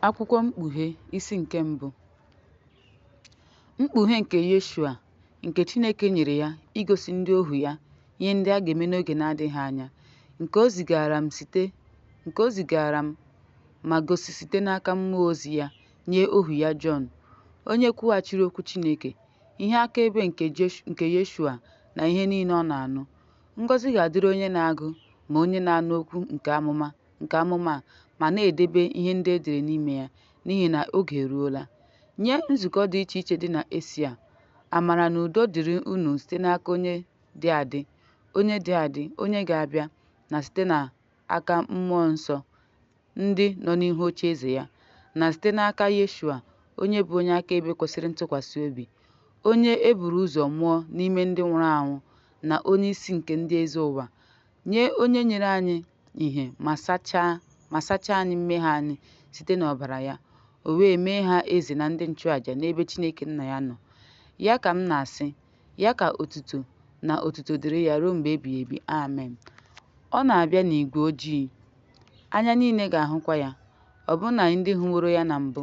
Akwụkwọ Mkpughe isi nke mbụ. Mkpughe nke Yeshua nke Chineke nyere ya igosi ndị ohu ya ihe ndị a ga-eme n'oge na-adịghị anya, nke o zigara m ma gosi site n'aka mmụọ ozi ya nye ohu ya Jọn, onye kwughachiri okwu Chineke, ihe akaebe nke Yeshua na ihe niile ọ na-anụ. Ngọzi ga-adịrị onye na-agụ ma onye na-anụ okwu nke amụma ma na-edebe ihe ndị e dere n'ime ya, n'ihi na oge eruola. Nye nzukọ dị iche iche dị na Eshia, amara na udo dịrị unu site n'aka onye dị adị, onye ga-abịa, na site n'aka mmụọ nsọ ndị nọ n'ihu ocheeze ya, na site n'aka Yeshua, onye bụ onye akaebe kwesịrị ntụkwasị obi, onye e buru ụzọ mụọ n'ime ndị nwụrụ anwụ, na onye isi nke ndị eze ụwa. Nye onye nyere anyị ìhè ma sachaa anyị mmehie anyị site n'ọbara ya, o wee mee ha eze na ndị nchụàjà n'ebe Chineke Nna ya nọ. Ya ka m na-asị, ya ka otuto dịrị ya ruo mgbe ebighị ebi. Amen. Ọ na-abịa n'igwe ojii, anya niile ga-ahụkwa ya, ọbụna ndị hụworo ya na mbụ.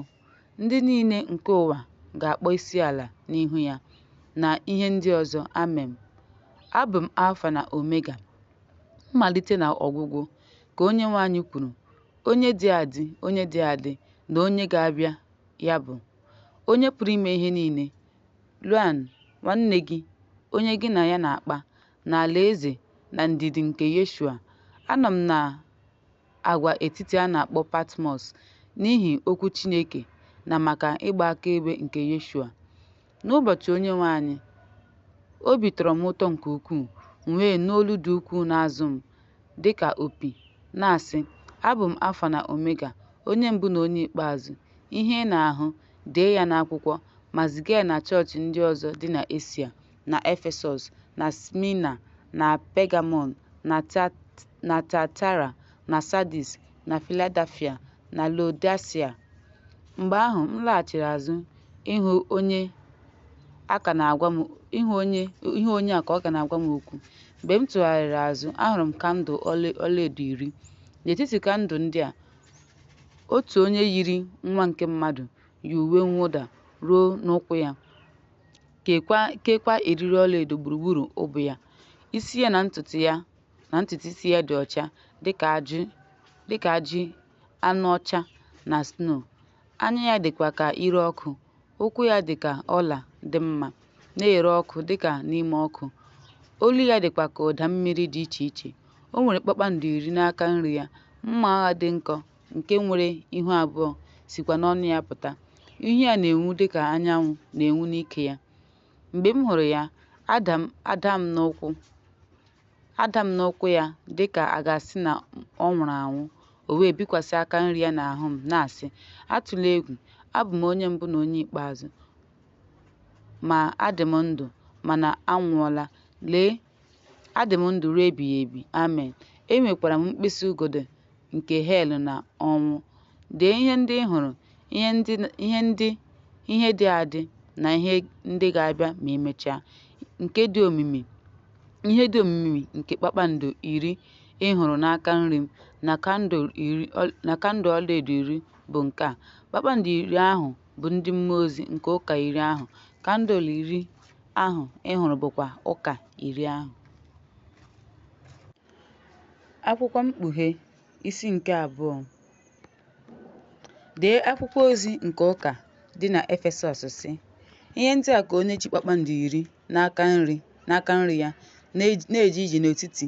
Ndị niile nke ụwa ga-akpọ isi ala n'ihu ya, na ihe ndị ọzọ. Amen. Abụ m Alfa na Omega, mmalite na ọgwụgwụ, ka Onyenwe anyị kwuru, onye dị adị na onye ga-abịa, ya bụ onye pụrụ ime ihe niile. Luan, nwanne gị, onye gị na ya na-akpa, na alaeze na ndidi nke Yeshua. Anọ m na agwa etiti a na-akpọ Patmos n'ihi okwu Chineke na maka ịgba akaebe nke Yeshua. N'ụbọchị Onyenwe anyị, obi tọrọ m ụtọ nke ukwuu, m wee nụ olu dị ukwuu n'azụ m dịka opi, na-asị, abụ m Alfa na Omega, onye mbụ na onye ikpeazụ. Ihe ị na-ahụ, dee ya n'akwụkwọ, ma ziga ya na chọọchị ndị ọzọ dị na Eshia, na Efesọs, na Smyrna, na Pegamọm, na Tiatira, na Sardis, na Filadelfia, na Laodicea. Mgbe ahụ m laghachiri azụ ịhụ onye a ka ọ na-agwa m okwu. Mgbe m tụgharịrị azụ, ahụrụ m kandụl ọlaedo 10. N'etiti kandụl ndị a, otu onye yiri nwa nke mmadụ yi uwe mwụda ruo n'ụkwụ ya, keekwa eriri ọlaedo gburugburu ubu ya. Isi ya na ntutu isi ya dị ọcha dịka ajị anụ ọcha na snow. Anya ya dịkwa ka ire ọkụ, ụkwụ ya dị ka ọla dị mma, na-ere ọkụ dịka n'ime ọkụ. Olu ya dịkwa ka ụda mmiri dị iche iche. O nwere kpakpando 10 n'aka nri ya. Mma agha dị nkọ nke nwere ihu abụọ sikwa n'ọnụ ya pụta. Ihu ya na-enwu dịka anyanwụ na-enwu n'ike ya. Mgbe m hụrụ ya, ada m n'ụkwụ ya dịka a ga-asị na ọ nwụrụ anwụ. O wee bikwasị aka nri ya n'ahụ m, na-asị, atụla egwu, abụ m onye mbụ na onye ikpeazụ, ma adị m ndụ, mana anwụọla. Lee, adị m ndụ ruo ebighị ebi. Amen. Enwekwara m mkpịsị ugodi nke hel na ọnwụ. Dee ihe ndị ị hụrụ, ihe dị adị na ihe ndị ga-abịa ma emechaa, ihe dị omimi nke kpakpando 10 ị hụrụ n'aka nri m, na kandụl ọlaedo 10 bụ nke a. Kpakpando 10 ahụ bụ ndị mmụọ ozi nke ụka 10 ahụ. Kandụl 10 ahụ ị hụrụ bụkwa ụka 10 ahụ. Akwụkwọ Mkpughe isi nke abụọ. Dee akwụkwọ ozi nke ụka dị na Efesọs sị, ihe ndị a ka onye ji kpakpando 10 n'aka nri ya na-eje ije n'etiti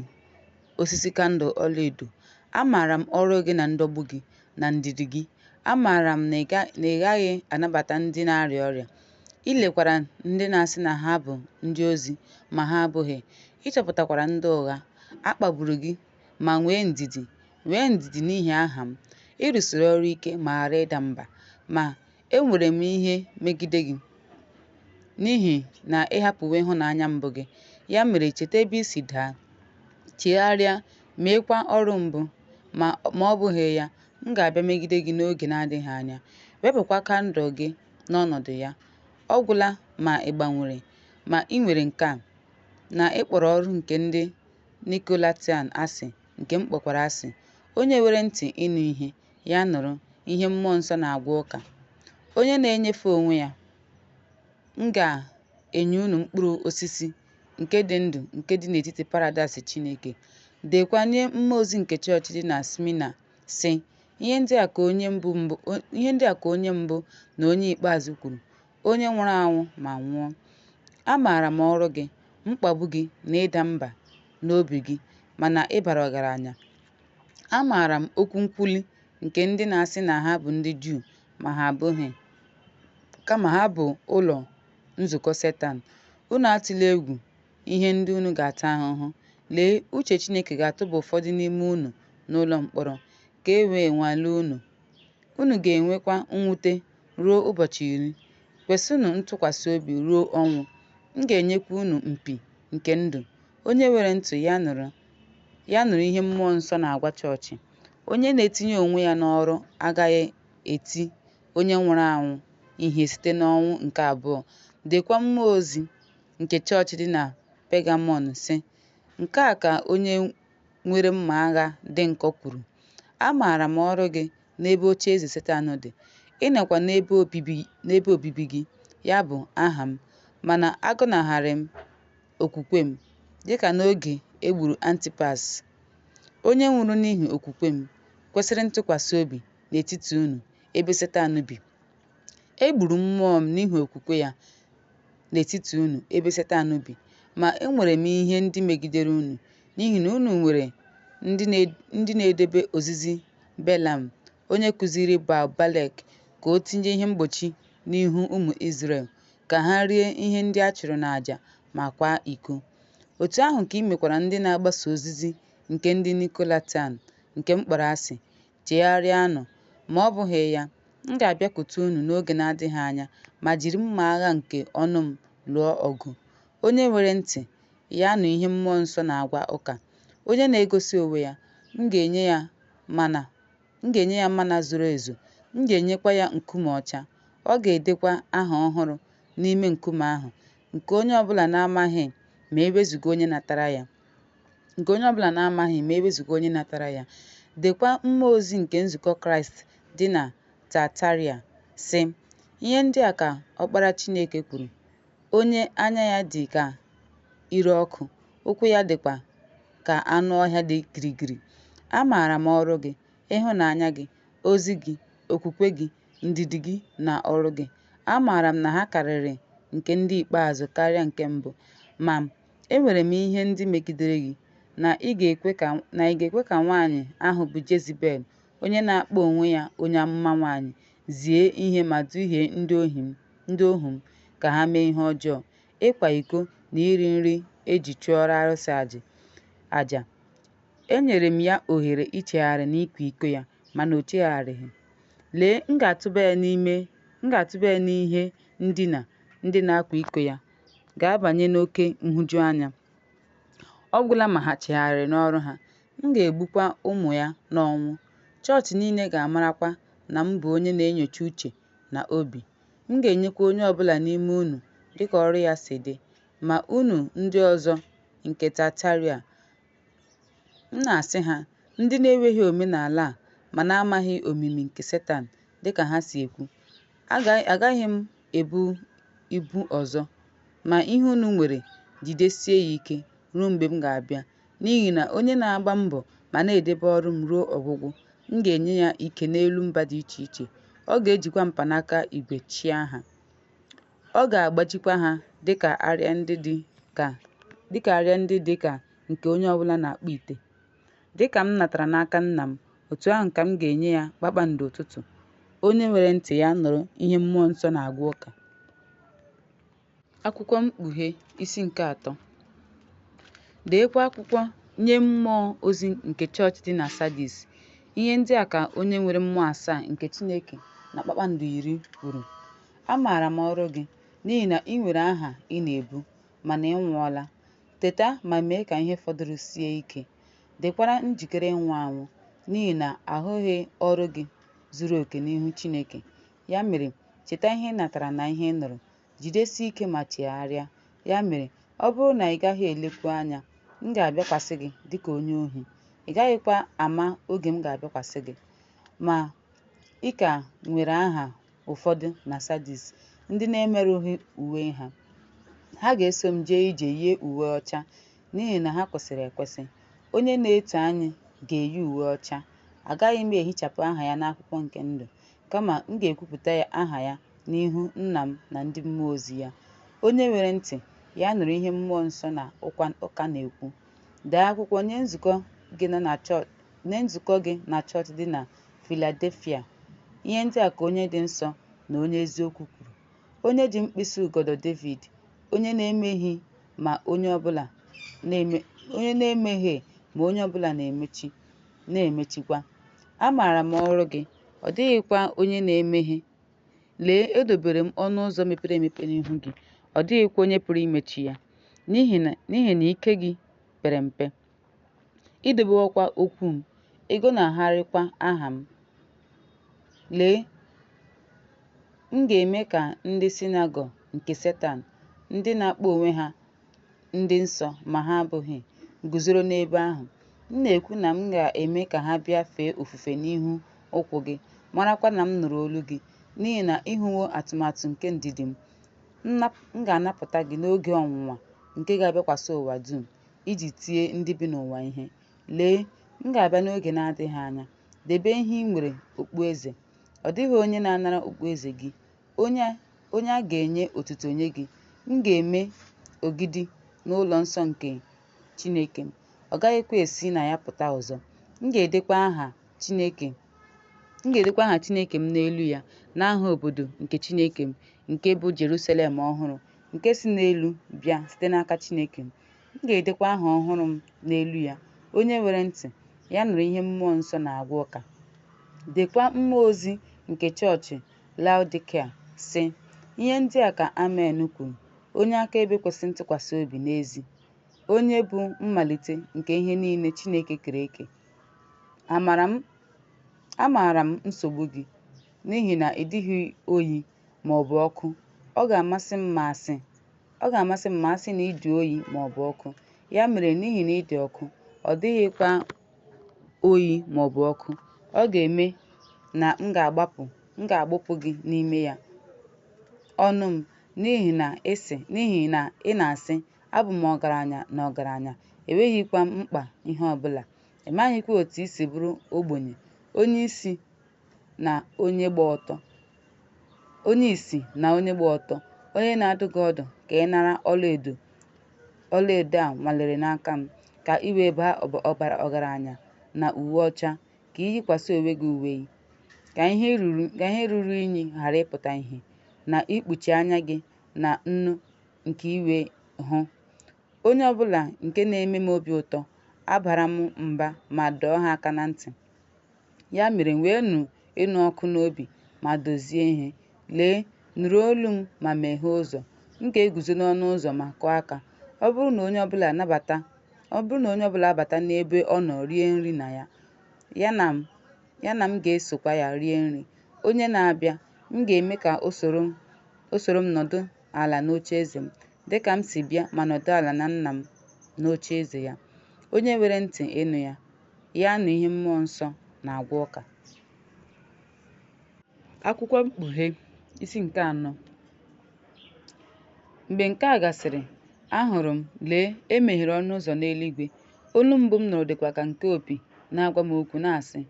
osisi kandụl ọlaedo. Amaara m ọrụ gị na ndọgbu gị na ndidi gị. Amaara m na ị gaghị anabata ndị na-arịa ọrịa. Ị lekwara ndị na-asị na ha bụ ndị ozi, ma ha abụghị. Ị chọpụtakwara ndị ụgha. A kpagburu gị, ma nwee ndidi n'ihi aha m. Ị rụsiri ọrụ ike ma ghara ịda mba, ma enwere m ihe megide gị, n'ihi na ị hapụwo ịhụnanya mbụ gị. Ya mere, cheta ebe i si daa, chegharịa, meekwa ọrụ mbụ. Ma ọ bụghị ya, m ga-abịa megide gị n'oge na-adịghị anya, wepụkwa kandụl gị n'ọnọdụ ya. Ọ gwụla ma ị gbanwere, ma ị nwere nke a, na ị kpọrọ ọrụ nke ndị Nikolaitan asị, nke m kpọkwara asị. Onye nwere ntị ịnụ ihe, ya nụrụ ihe mmụọ nsọ na-agwa ụka. Onye na-enyefe onwe ya, m ga-enye unu mkpụrụ osisi nke dị ndụ nke dị n'etiti paradaịs Chineke. Dekwa nye mmụọ ozi nke chọọchị dị na Smyrna, sị: ihe ndị a ka onye mbụ na onye ikpeazụ kwuru, onye nwụrụ anwụ ma nwụọ. Amaara m ọrụ gị, mkpagbu gị na ịda mba n'obi gị, mana ị bara ọgaranya. Amaara m okwu nkwulu nke ndị na-asị na ha bụ ndị Juu ma ha abụghị, kama ha bụ ụlọ nzukọ Setan. Unu atụla egwu ihe ndị unu ga-ata ahụhụ. Lee, uche Chineke ga-atụba ụfọdụ n'ime unu n'ụlọ mkpọrọ ka e wee nwalee unu. Unu ga-enwekwa mwute ruo ụbọchị 10. Kwesinụ ntụkwasị obi ruo ọnwụ. M ga-enyekwa unu mpi nke ndụ. Onye nwere ntị ya nụrụ ihe mmụọ nsọ na-agwa chọọchị. Onye na-etinye onwe ya n'ọrụ agaghị eti onye nwụrụ anwụ ihe site n'ọnwụ nke abụọ. Dekwa mmụọ ozi nke chọọchị dị na Pegamọm, sị: nke a ka onye nwere mma agha dị nkọ kwuru, amaara m ọrụ gị n'ebe oche eze Setan dị. Ị nọkwa n'ebe obibi gị, ya bụ aha m, mana agọnarịrị m okwukwe m, dịka n'oge e gburu Antipas, onye nwụrụ n'ihi okwukwe m kwesịrị ntụkwasị obi n'etiti unu, ebe Setan bi. E gburu mmụọ m n'ihi okwukwe ya n'etiti unu, ebe Setan bi. Ma enwere m ihe ndị megidere unu, n'ihi na unu nwere ndị na-edebe ozizi Belam, onye kụziri Balak ka o tinye ihe mgbochi n'ihu ụmụ Izrel, ka ha rie ihe ndị a chụrụ n'àjà ma kwaa iko. Otu ahụ ka ị mekwara ndị na-agbaso ozizi nke ndị Nikolaitan, nke m kpọrọ asị. Chegharịanụ, ma ọ bụghị ya, m ga-abịakwute unu n'oge na-adịghị anya ma jiri mma agha nke ọnụ m lụọ ọgụ. Onye nwere ntị ya nụ ihe mmụọ nsọ na-agwa ụka. Onye na-egosi onwe ya, m ga-enye ya mana zoro ezo. M ga-enyekwa ya nkume ọcha. Ọ ga-edekwa aha ọhụrụ n'ime nkume ahụ, nke onye ọbụla na-amaghị ma ewezuga onye natara ya. Dekwa mmụọ ozi nke nzukọ Kraịst dị na Tataria, sị: ihe ndị a ka Ọkpara Chineke kwuru, onye anya ya dị ka ire ọkụ, ụkwụ ya dịkwa ka anụ ọhịa dị girigiri. Amaara m ọrụ gị, ịhụnanya gị, ozi gị, okwukwe gị, ndidi gị na ọrụ gị. Amaara m na ha karịrị nke ndị ikpeazụ karịa nke mbụ, ma enwere m ihe ndị megidere gị, na ị ga-ekwe ka nwaanyị ahụ bụ Jezibel, onye na-akpọ onwe ya onye amụma nwaanyị, zie ihe ma duhie ndị ohu m ka ha mee ihe ọjọọ, ịkwa iko na iri nri eji chụọrọ arụsị àjà. Enyere m ya ohere ichegharị n'ịkwa iko ya, mana o chegharịghị. Lee, m ga-atụba ya n'ihe ndina ndị na-akwa iko ya, ga-abanye n'oke nhụjuanya. Ọ gwụla ma ha chegharịrị n'ọrụ ha. M ga-egbukwa ụmụ ya n'ọnwụ. Chọọchị niile ga-amarakwa na m bụ onye na-enyocha uche na obi. M ga-enyekwa onye ọbụla n'ime unu dịka ọrụ ya si dị. Ma unu ndị ọzọ nke Tataria, m na-asị ha, ndị na-enweghị omenala a ma na-amaghị omimi nke Setan, dịka ha si ekwu, agaghị m ebu ibu ọzọ. Ma ihe unu nwere, jidesie ya ike ruo mgbe m ga-abịa. N'ihi na onye na-agba mbọ ma na-edebe ọrụ m ruo ọgwụgwụ, m ga-enye ya ike n'elu mba dị iche iche. Ọ ga-ejikwa mkpanaka igwe chịa ha. Ọ ga-agbajikwa ha dịka arịa ndị dị ka nke onye ọbụla na-akpụ ite. Dịka m natara n'aka nna m, otu ahụ ka m ga-enye ya kpakpando ụtụtụ. Onye nwere ntị ya nụrụ ihe mmụọ nsọ na-agwa ụka. Akwụkwọ Mkpughe, isi nke 3. Deekwa akwụkwọ nye mmụọ ozi nke chọọchị dị na Sardis. Ihe ndị a ka onye nwere mmụọ 7 nke Chineke na kpakpando 10 kwuru. Amaara m ọrụ gị, n'ihi na ị nwere aha ị na-ebu, mana ị nwụọla. Teta ma mee ka ihe fọdụrụ sie ike. Dịkwara njikere ịnwụ anwụ, n'ihi na ahụghị ọrụ gị zuru oke n'ihu Chineke. Ya mere, cheta ihe ị natara na ihe ị nụrụ, jidesie ike ma chegharịa. Ya mere, ọ bụrụ na ị gaghị elekwu anya, m ga-abịakwasị gị dịka onye ohi. Ị gaghịkwa ama oge m ga-abịakwasị gị. Ma ị ka nwere aha ụfọdụ na Sardis ndị na-emerụghị uwe ha. Ha ga-eso m jee ije yie uwe ọcha n'ihi na ha kwesịrị ekwesị. Onye na-eto anyị ga-eyi uwe ọcha. Agaghị m ehichapụ aha ya n'akwụkwọ nke ndụ, kama m ga-ekwupụta aha ya n'ihu Nna m na ndị mmụọ ozi ya. Onye nwere ntị ya nụrụ ihe mmụọ nsọ na ụka na-ekwu. Dee akwụkwọ nye nzukọ gị na chọọchị dị na Filadelfia. Ihe ndị a ka onye dị nsọ na onye eziokwu kwuru, onye ji mkpịsị ugodi David, onye na-emehie ma onye ọbụla na-emechikwa. Amaara m ọrụ gị, ọ dịghịkwa onye na-emehie. Lee, edobere m ọnụ ụzọ mepere emepe n'ihu gị, ọ dịghịkwa onye pụrụ imechi ya. N'ihi na ike gị pere mpe, idebewokwa okwu m, ịgọnarịkwa aha m. Lee, m ga-eme ka ndị sinagọg nke Setan, ndị na-akpọ onwe ha ndị nsọ ma ha abụghị, guzoro n'ebe ahụ. M na-ekwu na m ga-eme ka ha bịa fee ofufe n'ihu ụkwụ gị, marakwa na m nụrụ olu gị, n'ihi na ịhụwo atụmatụ nke ndidi m. M ga-anapụta gị n'oge ọnwụnwa nke ga-abịakwasị ụwa dum, iji tie ndị bi n'ụwa ihe. Lee, m ga-abịa n'oge na-adịghị anya. Debe ihe ị nwere okpueze. Ọ dịghị onye na-anara okpueze gị, onye a ga-enye otuto nye gị. M ga-eme ogidi n'ụlọ nsọ nke Chineke m, ọ gaghịkwa esi na ya pụta ọzọ. M ga-edekwa aha Chineke m n'elu ya, na aha obodo nke Chineke m, nke bụ Jerusalem ọhụrụ, nke si n'elu bịa site n'aka Chineke m. M ga-edekwa aha ọhụrụ m n'elu ya. Onye nwere ntị ya nụrụ ihe mmụọ nsọ na-agwa ụka. Dekwa mmụọ ozi nke chọọchị Laodikea, sị: Ihe ndị a ka Amen kwuru, onye akaebe kwesị ntụkwasị obi n'ezi, onye bụ mmalite nke ihe niile Chineke kere eke. Amaara m nsogbu gị, n'ihi na ị dịghị oyi ma ọ bụ ọkụ. Ọ ga-amasị m ma asị na ị dị oyi ma ọ bụ ọkụ. Ya mere, n'ihi na ị dị ọkụ, ọ dịghịkwa oyi ma ọ bụ ọkụ, ọ ga-eme na m ga-agbụpụ gị n'ime ya ọnụ m, n'ihi na ị na-asị, abụ m ọgaranya na ọgaranya, enweghịkwa m mkpa ihe ọbụla. Ị maghịkwa otu i si bụrụ ogbenye, onye isi na onye gba ọtọ, onye na-adụ gị ọdụ ka ị nara ọlaedo a nwalere n'aka m, ka i wee baa ọgaranya na uwe ọcha, ka i yikwasị onwe gị uwe, ka ihe ruru unyi ghara ịpụta ìhè, na ikpuchi anya gị na nnu nke iwe hụ. Onye ọbụla nke na-eme m obi ụtọ abara m mba ma dọọ ha aka na ntị. Ya mere, weenụ ịnụ ọkụ n'obi ma dozie ihe. Lee, nụrụ olu m ma meghee ụzọ. M ga-eguzo n'ọnụ ụzọ ma kụọ aka. Ọ bụrụ na onye ọbụla abata n'ebe ọ nọ rie nri na ya na m ga-esokwa ya rie nri. Onye na-abịa, m ga-eme ka o soro m nọdụ ala n'ocheeze m, dịka m si bịa ma nọdụ ala na Nna m n'ocheeze ya. Onye nwere ntị ịnụ ya nụ ihe mmụọ nsọ na-agwa ụka. Akwụkwọ Mkpughe, isi nke 4. Mgbe nke a gasịrị, ahụrụ m, lee, e meghere ọnụ ụzọ n'eluigwe. Olu mbụ m nụrụ dịkwa ka nke opi na-agwa m okwu na-asị,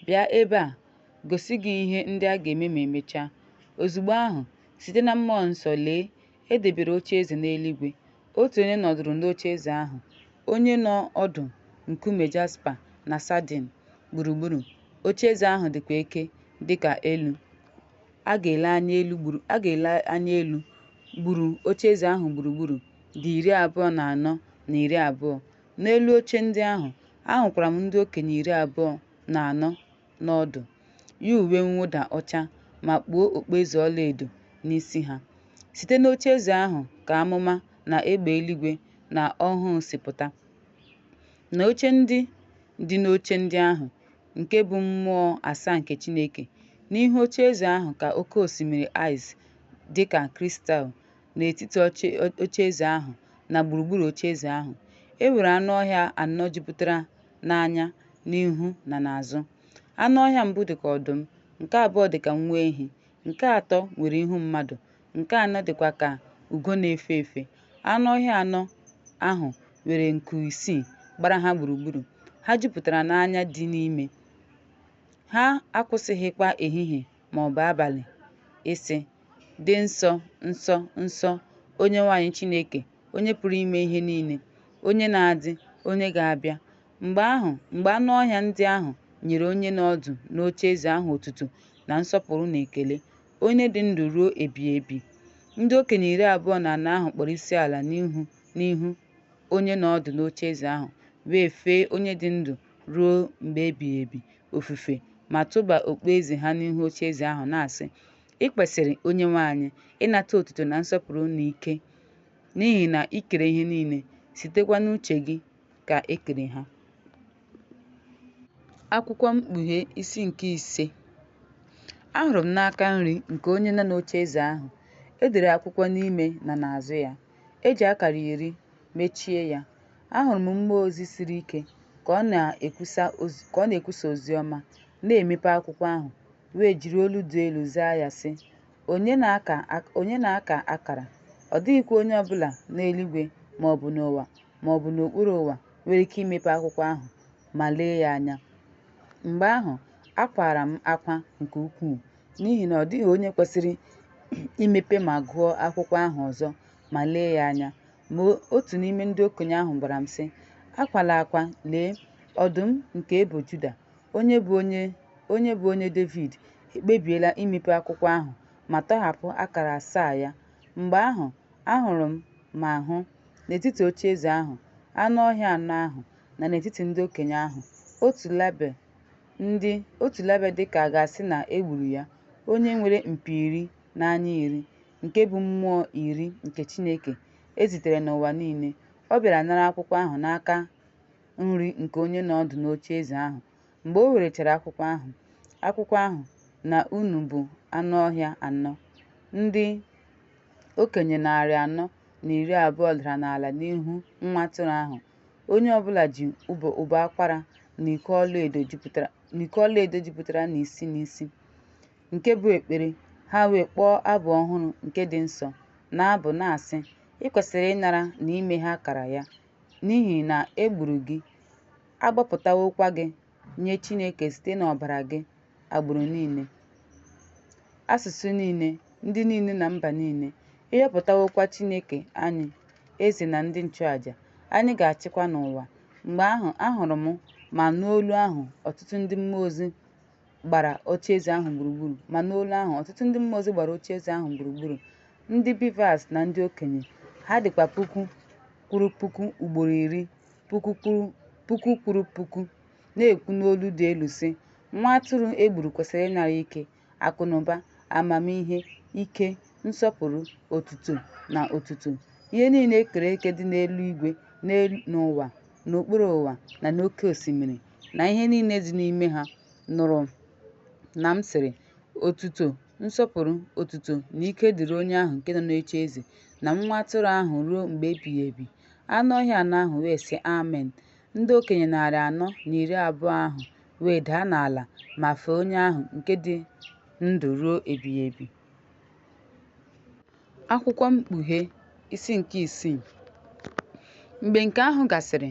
bịa ebe a, gosi gị ihe ndị a ga-eme ma emechaa. Ozugbo ahụ, site na mmụọ nsọ, lee, e debere ocheeze n'eluigwe. Otu onye nọdụrụ n'ocheeze ahụ, onye nọ ọdụ nkume jaspa na sardine gburugburu. Ocheeze ahụ dịkwa eke dịka elu. A ga-ele anya elu gburu ocheeze ahụ gburugburu dị 24 na 20. N'elu oche ndị ahụ, ahụkwara m ndị okenye 24 n'ọdụ, yi uwe mwụda ọcha ma kpuo okpueze ọlaedo n'isi ha. Site n'ocheeze ahụ ka amụma na egbe eluigwe na ọhụ si pụta. Na oche ndị dị n'oche ndị ahụ, nke bụ mmụọ 7 nke Chineke. N'ihu ocheeze ahụ ka oke osimiri Ice dị ka kristal n'etiti ocheeze ahụ na gburugburu ocheeze ahụ. E nwere anụ ọhịa 4 jupụtara n'anya, n'ihu na n'azụ. Anụ ọhịa mbụ dị ka ọdụm, nke abụọ dị ka nwa ehi, nke atọ nwere ihu mmadụ, nke anọ dịkwa ka ugo na-efe efe. Anụ ọhịa anọ ahụ nwere nku isii gbara ha gburugburu. Ha jupụtara n'anya dị n'ime. Ha akwụsịghịkwa ehihie ma ọ bụ abalị ịsị, "Dị nsọ, nsọ, nsọ, Onyenwe anyị Chineke, onye pụrụ ime ihe niile, onye na-adị, onye ga-abịa." Mgbe anụ ọhịa ndị ahụ nyere onye nọ ọdụ n'ocheeze ahụ otuto na nsọpụrụ na ekele, onye dị ndụ ruo ebighị ebi. Ndị okenye 24 ahụ kpọrọ isiala n'ihu onye nọ ọdụ n'ocheeze ahụ, wee fee onye dị ndụ ruo mgbe ebighị ebi ofufe, ma tụba okpueze ha n'ihu ocheeze ahụ, na-asị, "Ị kwesịrị, Onyenwe anyị, ịnata otuto na nsọpụrụ na ike, n'ihi na i kere ihe niile, sitekwa n'uche gị ka e kere ha." Akwụkwọ Mkpughe isi nke 5. Ahụrụ m n'aka nri nke onye nọ n'ocheeze ahụ, e dere akwụkwọ n'ime na n'azụ ya, e ji akara 10 mechie ya. Ahụrụ m mmụọ ozi siri ike ka ọ na-ekwusa ozi ọma, na-emepe akwụkwọ ahụ, wee jiri olu dị elu zaa ya sị, onye na-aka akara. Ọ dịghịkwa onye ọbụla n'eluigwe ma ọ bụ n'ụwa ma ọ bụ n'okpuru ụwa nwere ike imepe akwụkwọ ahụ ma lee ya anya. Mgbe ahụ akwara m akwa nke ukwuu, n'ihi na ọ dịghị onye kwesịrị imepe ma gụọ akwụkwọ ahụ ọzọ ma lee ya anya. Ma otu n'ime ndị okenye ahụ gwara m sị, "Akwala akwa, lee, ọdụm nke ebo Juda, onye bụ onye Devid, ekpebiela imepe akwụkwọ ahụ ma tọhapụ akara 7 ya." Mgbe ahụ ahụrụ m ma hụ, n'etiti ocheeze ahụ, anụ ọhịa anọ ahụ, na n'etiti ndị okenye ahụ, otu label dị ka a ga-asị na e gburu ya, onye nwere mpi 10 na anya 10, nke bụ mmụọ 10 nke Chineke e zitere n'ụwa niile. Ọ bịara nara akwụkwọ ahụ n'aka nri nke onye nọ ọdụ n'ocheeze ahụ. Mgbe o werechara akwụkwọ ahụ na unu bụ anụ ọhịa anọ, ndị okenye 420 dara n'ala n'ihu nwa atụrụ ahụ. Onye ọbụla ji ụbọ akwara na iko ọlaedo jupụtara n'isi n'isi, nke bụ ekpere. Ha wee kpọọ abụ ọhụrụ nke dị nsọ na abụ, na-asị, "Ị kwesịrị ịnara na ime ha akara ya, n'ihi na e gburu gị, agbapụtawokwa gị nye Chineke site n'ọbara gị, agbụrụ niile, asụsụ niile, ndị niile na mba niile. Ịhọpụtawokwa Chineke anyị eze na ndị nchụàjà. Anyị ga-achịkwa n'ụwa." Mgbe ahụ ahụrụ m ma n'olu ahụ ọtụtụ ndị mmụọ ozi gbara ocheeze ahụ gburugburu, ndị Beavers na ndị okenye. Ha dịkwa puku kwuru puku ugboro 10, puku kwuru puku, na-ekwu n'olu dị elu sị, "Nwa atụrụ e gburu kwesịrị ịnara ike, akụnụba, amamihe, ike, nsọpụrụ, otuto na otuto. Ihe niile e kere eke dị n'eluigwe, n'ụwa, n'okpuru ụwa na n'oké osimiri, na ihe niile dị n'ime ha." Nụrụ na m sịrị, "Otuto, nsọpụrụ, otuto na ike dịrị onye ahụ nke nọ n'ocheeze na nwa atụrụ ahụ ruo mgbe ebighị ebi." Anụ ọhịa anọ ahụ wee sị, "Amen." Ndị okenye 420 ahụ wee daa n'ala ma fee onye ahụ nke dị ndụ ruo ebighị ebi. Akwụkwọ Mkpughe isi nke 6. Mgbe nke ahụ gasịrị,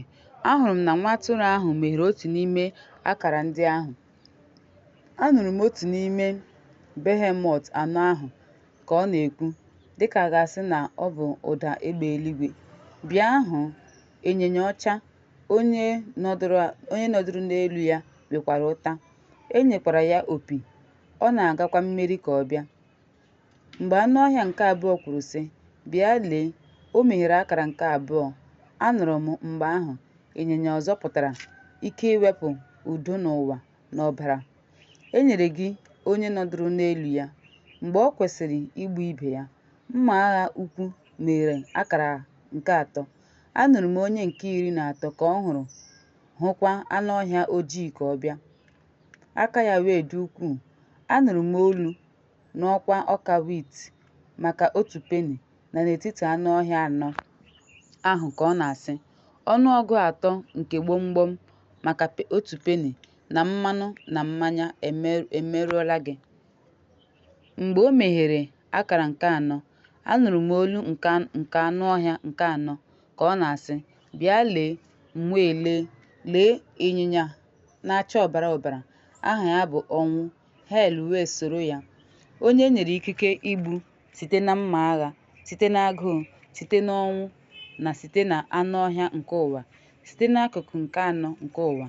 ahụrụ m na nwa atụrụ ahụ meghere otu n'ime akara ndị ahụ. Anụrụ m otu n'ime Behemoth anọ ahụ ka ọ na-ekwu, dịka a ga-asị na ọ bụ ụda egbe eluigwe, "Bịa hụ." Ịnyịnya ọcha onye nọdụrụ n'elu ya wekwara ụta. E nyekwara ya opi. Ọ na-agakwa mmeri ka ọ bịa. Mgbe anụ ọhịa nke abụọ kwuru sị, "Bịa lee," o meghere akara nke abụọ. Anụrụ m mgbe ahụ ịnyịnya ọzọ pụtara, "Ike iwepụ udo n'ụwa na ọbara e nyere gị, onye nọdụrụ n'elu ya, mgbe ọ kwesịrị igbu ibe ya." Mma agha ukwu meghere akara nke atọ. Anụrụ m onye nke 13 ka ọ hụkwa anụ ọhịa ojii ka ọ bịa. Aka ya wee dị ukwuu. Anụrụ m olu n'ọkwa ọka wit maka 1 penny na n'etiti anụ ọhịa anọ ahụ ka ọ na-asị, "Ọnụọgụ 3 nke gbomgbom maka 1 penny na mmanụ na mmanya emerụọla gị. Mgbe o meghere akara nke anọ, anụrụ m olu nke anụ ọhịa nke anọ ka ọ na-asị, "Bịa lee." M wee lee ịnyịnya na-acha ọbara ọbara, aha ya bụ Ọnwụ. Hel wee soro ya. Onye e nyere ikike igbu site na mma agha, site n'agụụ, site n'ọnwụ na site na anụ ọhịa nke ụwa, site n'akụkụ nke anọ nke ụwa.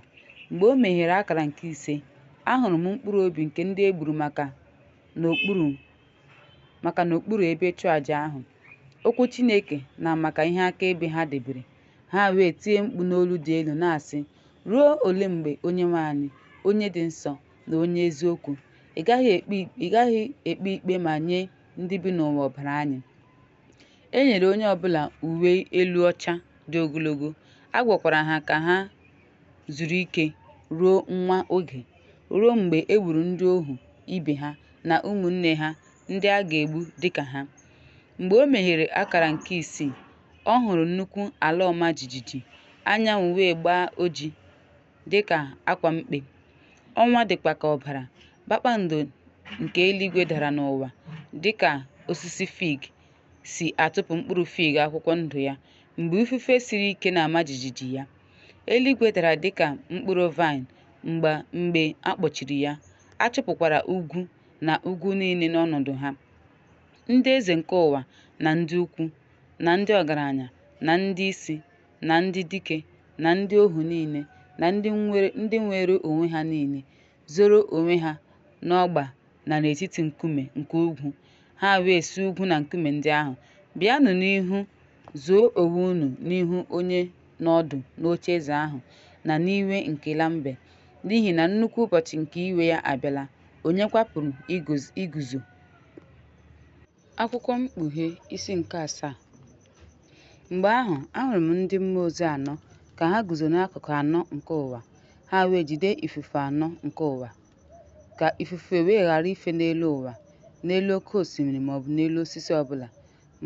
Mgbe o meghere akara nke ise, ahụrụ m mkpụrụ obi nke ndị e gburu maka n'okpuru ebe ịchụ àjà ahụ, okwu Chineke na maka ihe akaebe ha debere. Ha wee tie mkpu n'olu dị elu na-asị, "Ruo ole mgbe, Onyenwe anyị, onye dị nsọ na onye eziokwu, ị gaghị ekpe ikpe ma nye ndị bi n'ụwa ọbara anyị?" E nyere onye ọbụla uwe elu ọcha dị ogologo. A gwakwara ha ka ha zuru ike ruo nwa oge, ruo mgbe e gburu ndị ohu ibe ha na ụmụnne ha ndị a ga-egbu dịka ha. Mgbe o meghere akara nke isii, ọ hụrụ nnukwu ala ọma jijiji. Anyanwụ wee gbaa oji dịka akwa mkpe. Ọnwa dịkwa ka ọbara. Kpakpando nke eluigwe dara n'ụwa dịka osisi fig si atụpụ mkpụrụ fig akwụkwọ ndụ ya mgbe ifufe siri ike na-ama jijiji ya. Eluigwe dara dịka mkpụrụ vaịn mgbe a kpọchiri ya. A chụpụkwara ugwu na ugwu niile n'ọnọdụ ha. Ndị eze nke ụwa na ndị ukwu na ndị ọgaranya na ndị isi na ndị dike na ndị ohu niile na ndị nwere onwe ha niile zoro onwe ha n'ọgba na n'etiti nkume nke ugwu. Ha wee sị ugwu na nkume ndị ahụ, "Bịanụ n'ihu, zoo onwe unu n'ihu onye n'ọdụ n'ocheeze ahụ na n'iwe nke Lambe, n'ihi na nnukwu ụbọchị nke iwe ya abịala. Onye kwa pụrụ iguzo?" Akwụkwọ Mkpughe isi nke 7. Mgbe ahụ, ahụrụ m ndị mmụọ ozi anọ ka ha guzo n'akụkụ anọ nke ụwa. Ha wee jide ifufe anọ nke ụwa, ka ifufe wee ghara ife n'elu ụwa, n'elu oke osimiri maọbụ n'elu osisi ọbụla.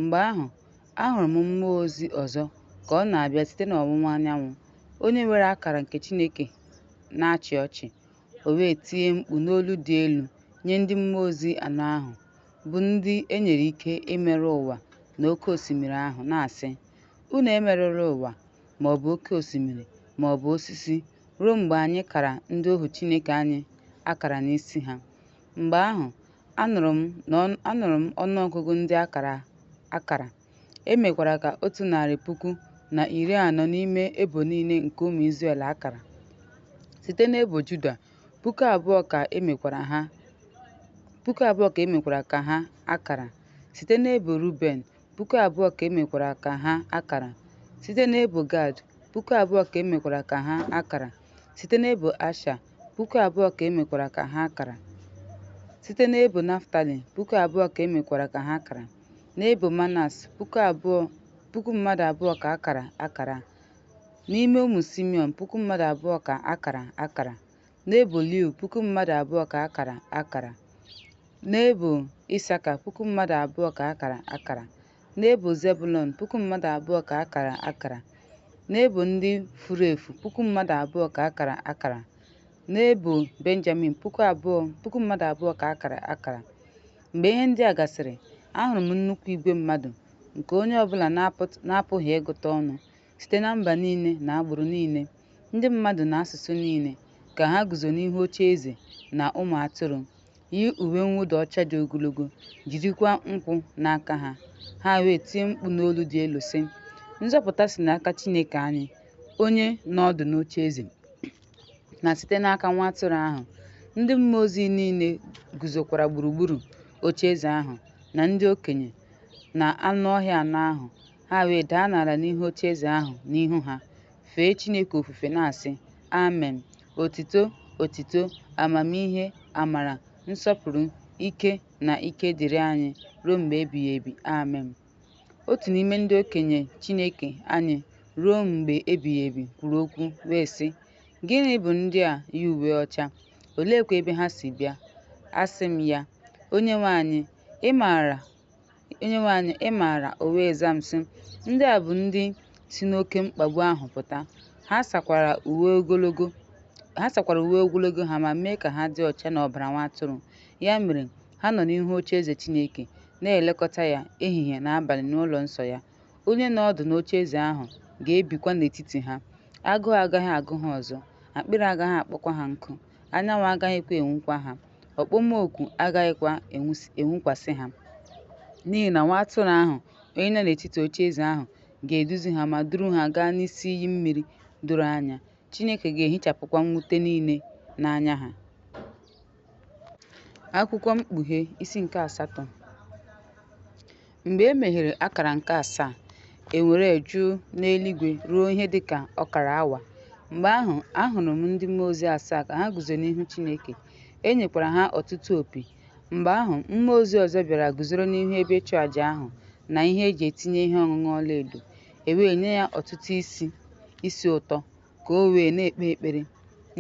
Mgbe ahụ, ahụrụ m mmụọ ozi ọzọ ka ọ na-abịa site n'ọwụwa anyanwụ, onye nwere akara nke Chineke na-achị ọchị. O wee tie mkpu n'olu dị elu nye ndị mmụọ ozi anọ ahụ, bụ ndị e nyere ike imerụ ụwa na oke osimiri ahụ, na-asị, "Unu emerụla ụwa maọbụ oke osimiri maọbụ osisi ruo mgbe anyị kara ndị ohu Chineke anyị akara n'isi ha." Mgbe ahụ, anụrụ m ọnụọgụgụ ndị akara. E mekwara ka 140,000 n'ime ebo niile nke ụmụ Izrel akara. Site n'ebo Juda, 2,000 ka e mekwara ka ha akara. Site n'ebo Ruben, 2,000 ka e mekwara ka ha akara. Site n'ebo Gad, 2,000 ka e mekwara ka ha akara. Site n'ebo Asha, 2,000 ka e mekwara ka ha akara. Site n'ebo Naftali, 2,000 ka e mekwara ka ha akara. N'ebo Manas, 2,000 ka akara. N'ime ụmụ Simeon, 2,000 ka akara. N'ebo Liu, 2,000 ka akara. N'ebo Isaka, 2,000 ka akara. N'ebo Zebụlọn, 2,000 ka akara. N'ebo ndị furu efu, 2,000 ka akara. N'ebo Benjamin, 2,000 ka akara. Mgbe ihe ndị a gasịrị, ahụrụ m nnukwu igwe mmadụ nke onye ọbụla na-apụghị ịgụta ọnụ, site na mba niile na agbụrụ niile, ndị mmadụ na asụsụ niile, ka ha guzo n'ihu oche eze na ụmụ atụrụ, yi uwe mwụda ọcha dị ogologo, jirikwa nkwụ n'aka ha. Ha wee tie mkpu n'olu dị elu sị, "Nzọpụta si n'aka Chineke anyị, onye nọ ọdụ n'oche eze, na site n'aka nwa atụrụ ahụ." Ndị mmụọ ozi niile guzokwara gburugburu oche eze ahụ na ndị okenye na anụ ọhịa anọ ahụ. Ha wee daa n'ala n'ihu oche eze ahụ n'ihu ha, fee Chineke ofufe na-asị, "Amen. Otito, amamihe, amara, nsọpụrụ, ike na ike dịrị anyị ruo mgbe ebighị ebi. Amen." Otu n'ime ndị okenye Chineke anyị ruo mgbe ebighị ebi kwuru okwu wee sị, "Gịnị bụ ndị a yi uwe ọcha? Oleekwa ebe ha si bịa?" Asị m ya, Onyenwe anyị, ị maara." O wee zaa m sị, "Ndị a bụ ndị si n'oke mkpagbu ahụ pụta. Ha sakwara uwe ogologo uwe ogologo ha ma mee ka ha dị ọcha n'ọbara nwa atụrụ. Ya mere, ha nọ n'ihu ocheeze Chineke na-elekọta ya ehihie na abalị n'ụlọ nsọ ya. Onye nọ ọdụ n'ocheeze ahụ ga-ebikwa n'etiti ha. Agụụ agaghị agụ ha ọzọ, akpịrị agaghị akpọkwa ha nkụ, anyanwụ agaghịkwa enwukwa ha, okpomọkụ agaghịkwa enwukwasị ha. N'ihi na nwa atụrụ ahụ, onye nọ n'etiti ocheeze ahụ, ga-eduzi ha ma duru ha gaa n'isi iyi mmiri doro anya. Chineke ga-ehichapụkwa mwute niile n'anya ha. Akwụkwọ Mkpughe isi nke 8. Mgbe e meghere akara nke 7, e were jụụ n'eluigwe ruo ihe dị ka ọkara awa. Mgbe ahụ, ahụrụ m ndị mmụọ ozi 7 ka ha guzo n'ihu Chineke. E nyekwara ha ọtụtụ opi. Mgbe ahụ, mmụọ ozi ọzọ bịara guzoro n'ihu ebe ịchụ àjà ahụ na ihe eji etinye ihe ọṅụṅụ ọlaedo. E wee nye ya ọtụtụ isi ụtọ ka o wee na-ekpe ekpere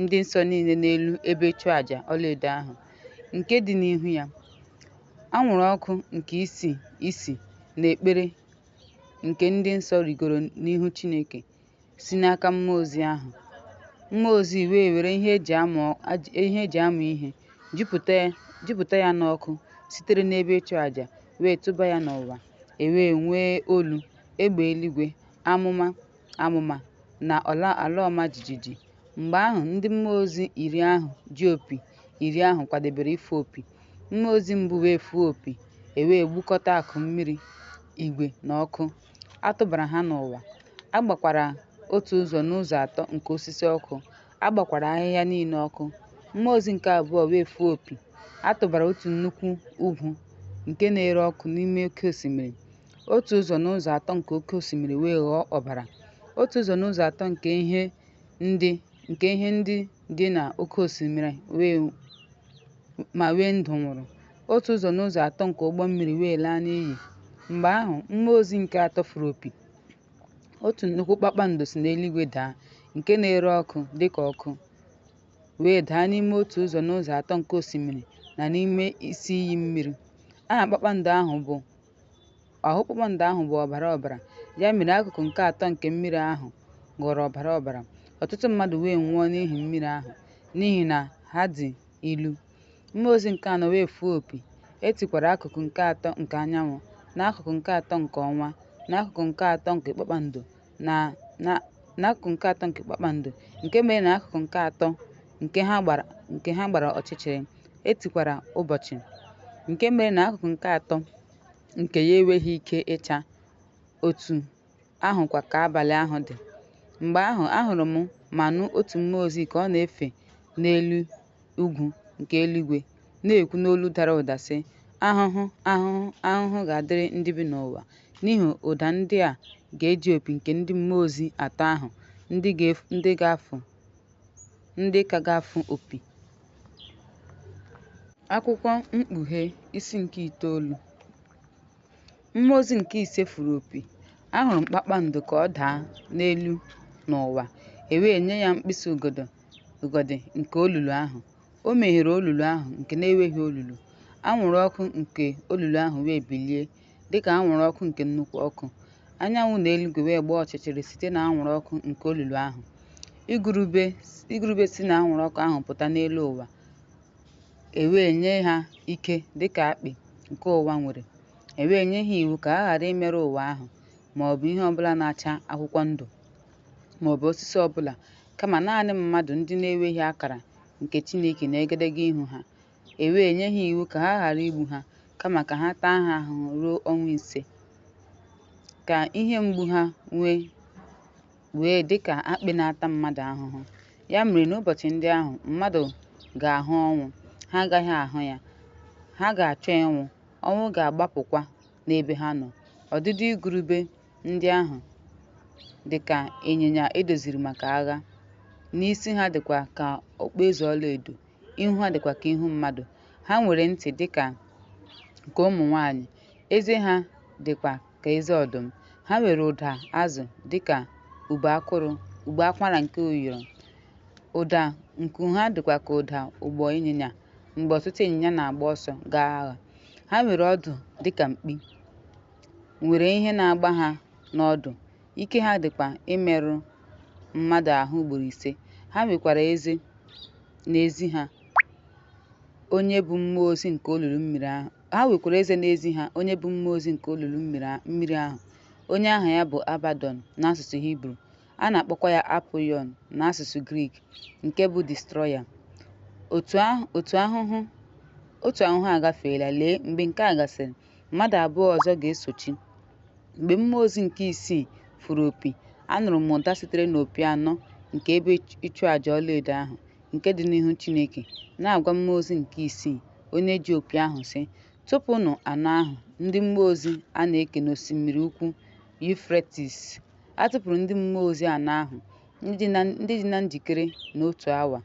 ndị nsọ niile n'elu ebe ịchụ àjà ọlaedo ahụ nke dị n'ihu ya. Anwụrụ ọkụ nke isi na ekpere nke ndị nsọ rigoro n'ihu Chineke si n'aka mmụọ ozi ahụ. Mmụọ ozi wee were ihe eji amụ ihe jupụta ya n'ọkụ sitere n'ebe ịchụ àjà wee tụba ya n'ụwa. E wee nwee olu, egbe eluigwe, amụma na ala ọma jijiji. Mgbe ahụ, ndị mmụọ ozi 10 ahụ ji opi 10 ahụ kwadebere ịfụ opi. Mmụọ ozi mbụ wee fụọ opi, e wee gbukọta akụ mmiri, igwe na ọkụ, atụbara ha n'ụwa. A gbakwara 1/3 nke osisi ọkụ, a gbakwara ahịhịa niile ọkụ. Mmụọ ozi nke abụọ wee fụọ opi, atụbara otu nnukwu ugwu nke na-ere ọkụ n'ime oke osimiri. 1/3 nke oke osimiri wee ghọọ ọbara. 1/3 nke ihe ndị dị n'oké osimiri wee ndụ nwụrụ. 1/3 nke ụgbọ mmiri wee laa n'iyi. Mgbe ahụ, mmụọ ozi nke atọ fụrụ opi. Otu nnukwu kpakpando si n'eluigwe daa, nke na-ere ọkụ dịka ọkụ, wee daa n'ime 1/3 nke osimiri na n'ime isi iyi mmiri. Ahụ kpakpando ahụ bụ ọbara ọbara. Ya mere, akụkụ nke atọ nke mmiri ahụ ghọrọ ọbara ọbara. Ọtụtụ mmadụ wee nwụọ n'ihi mmiri ahụ, n'ihi na ha dị ilu. Mmụọ ozi nke anọ wee fụọ opi. E tikwara akụkụ nke atọ nke anyanwụ, na akụkụ nke atọ nke ọnwa, na akụkụ nke atọ nke kpakpando, n'akụkụ nke atọ nke kpakpando, nke mere na akụkụ nke atọ nke ha gbara ọchịchịrị. E tikwara ụbọchị, nke mere na akụkụ nke atọ nke ya enweghị ike ịcha. Otu ahụkwa ka abalị ahụ dị. Mgbe ahụ, ahụrụ m ma nụ otu mmụọ ozi ka ọ na-efe n'elu ugwu nke eluigwe, na-ekwu n'olu dara ụda sị, "Ahụhụ, ahụhụ, ahụhụ ga-adịrị ndị bi n'ụwa n'ihi ụda ndị a ga-eji opi nke ndị mmụọ ozi atọ ahụ ndị ka ga-afụ opi." Akwụkwọ Mkpughe isi nke 9. Mmụọ ozi nke 5 fụrụ opi. Ahụrụ m kpakpando ka ọ daa n'elu n'ụwa. E wee nye ya mkpịsị ugodi nke olulu ahụ. O meghere olulu ahụ nke na-enweghị olulu. Anwụrụ ọkụ nke olulu ahụ wee bilie dịka anwụrụ ọkụ nke nnukwu ọkụ. Anyanwụ na eluigwe wee gbaa ọchịchịrị site na anwụrụ ọkụ nke olulu ahụ. Igurube si na anwụrụ ọkụ ahụ pụta n'elu ụwa. E wee nye ha ike dịka akpị nke ụwa nwere. E wee nye ha iwu ka ha ghara imerụ ụwa ahụ, ma ọ bụ ihe ọbụla na-acha akwụkwọ ndụ, ma ọ bụ osisi ọbụla, kama naanị mmadụ ndị na-enweghị akara nke Chineke na egedege ihu ha. E wee nye ha iwu ka ha ghara igbu ha, kama ka ha taa ha ahụhụ ruo ọnwa 5, ka ihe mgbu ha wee dị ka akpị na-ata mmadụ ahụhụ. Ya mere, n'ụbọchị ndị ahụ, mmadụ ga-ahụ ọnwụ, ha agaghị ahụ ya. Ha ga-achọ ịnwụ, ọnwụ ga-agbapụkwa n'ebe ha nọ. Ọdịdị igurube ndị ahụ dị ka ịnyịnya edoziri maka agha. N'isi ha dịkwa ka okpueze ọlaedo, ihu ha dịkwa ka ihu mmadụ. Ha nwere ntị dịka nke ụmụ nwanyị, eze ha dịkwa ka eze ọdụm. Ha nwere ụda azụ dịka ube akwara nke ụyọrọ. Ụda nku ha dịkwa ka ụda ụgbọ ịnyịnya mgbe ọtụtụ ịnyịnya na-agba ọsọ gaa agha. Ha nwere ọdụ dịka mkpi, nwere ihe na-agba ha n'ọdụ. Ike ha dịkwa imerụ mmadụ ahụ ugboro 5. Ha nwekwara eze n'ezi ha onye bụ mmụọ ozi nke olulu mmiri ahụ. Ha nwekwara eze n'ezi ha onye bụ mmụọ ozi nke olulu mmiri ahụ. Onye aha ya bụ Abaddon n'asụsụ Hibru. A na-akpọkwa ya Apollyon n'asụsụ Grik, nke bụ Destroyer. Otu ahụhụ agafeela. Lee, mgbe nke a gasịrị, mmadụ abụọ ọzọ ga-esochi. Mgbe mmụọ ozi nke isii fụrụ opi, anụrụ m ụda sitere n'opi anọ nke ebe ịchụàjà ọlaedo ahụ, nke dị n'ihu Chineke, na-agwa mmụọ ozi nke isii, onye ji opi ahụ, sị, tụpụnụ anọ ahụ, ndị mmụọ ozi a na-eke n'osimiri ukwu Yufretis. A tụpụrụ ndị mmụọ ozi anọ ahụ, ndị dị na njikere n'otu awa,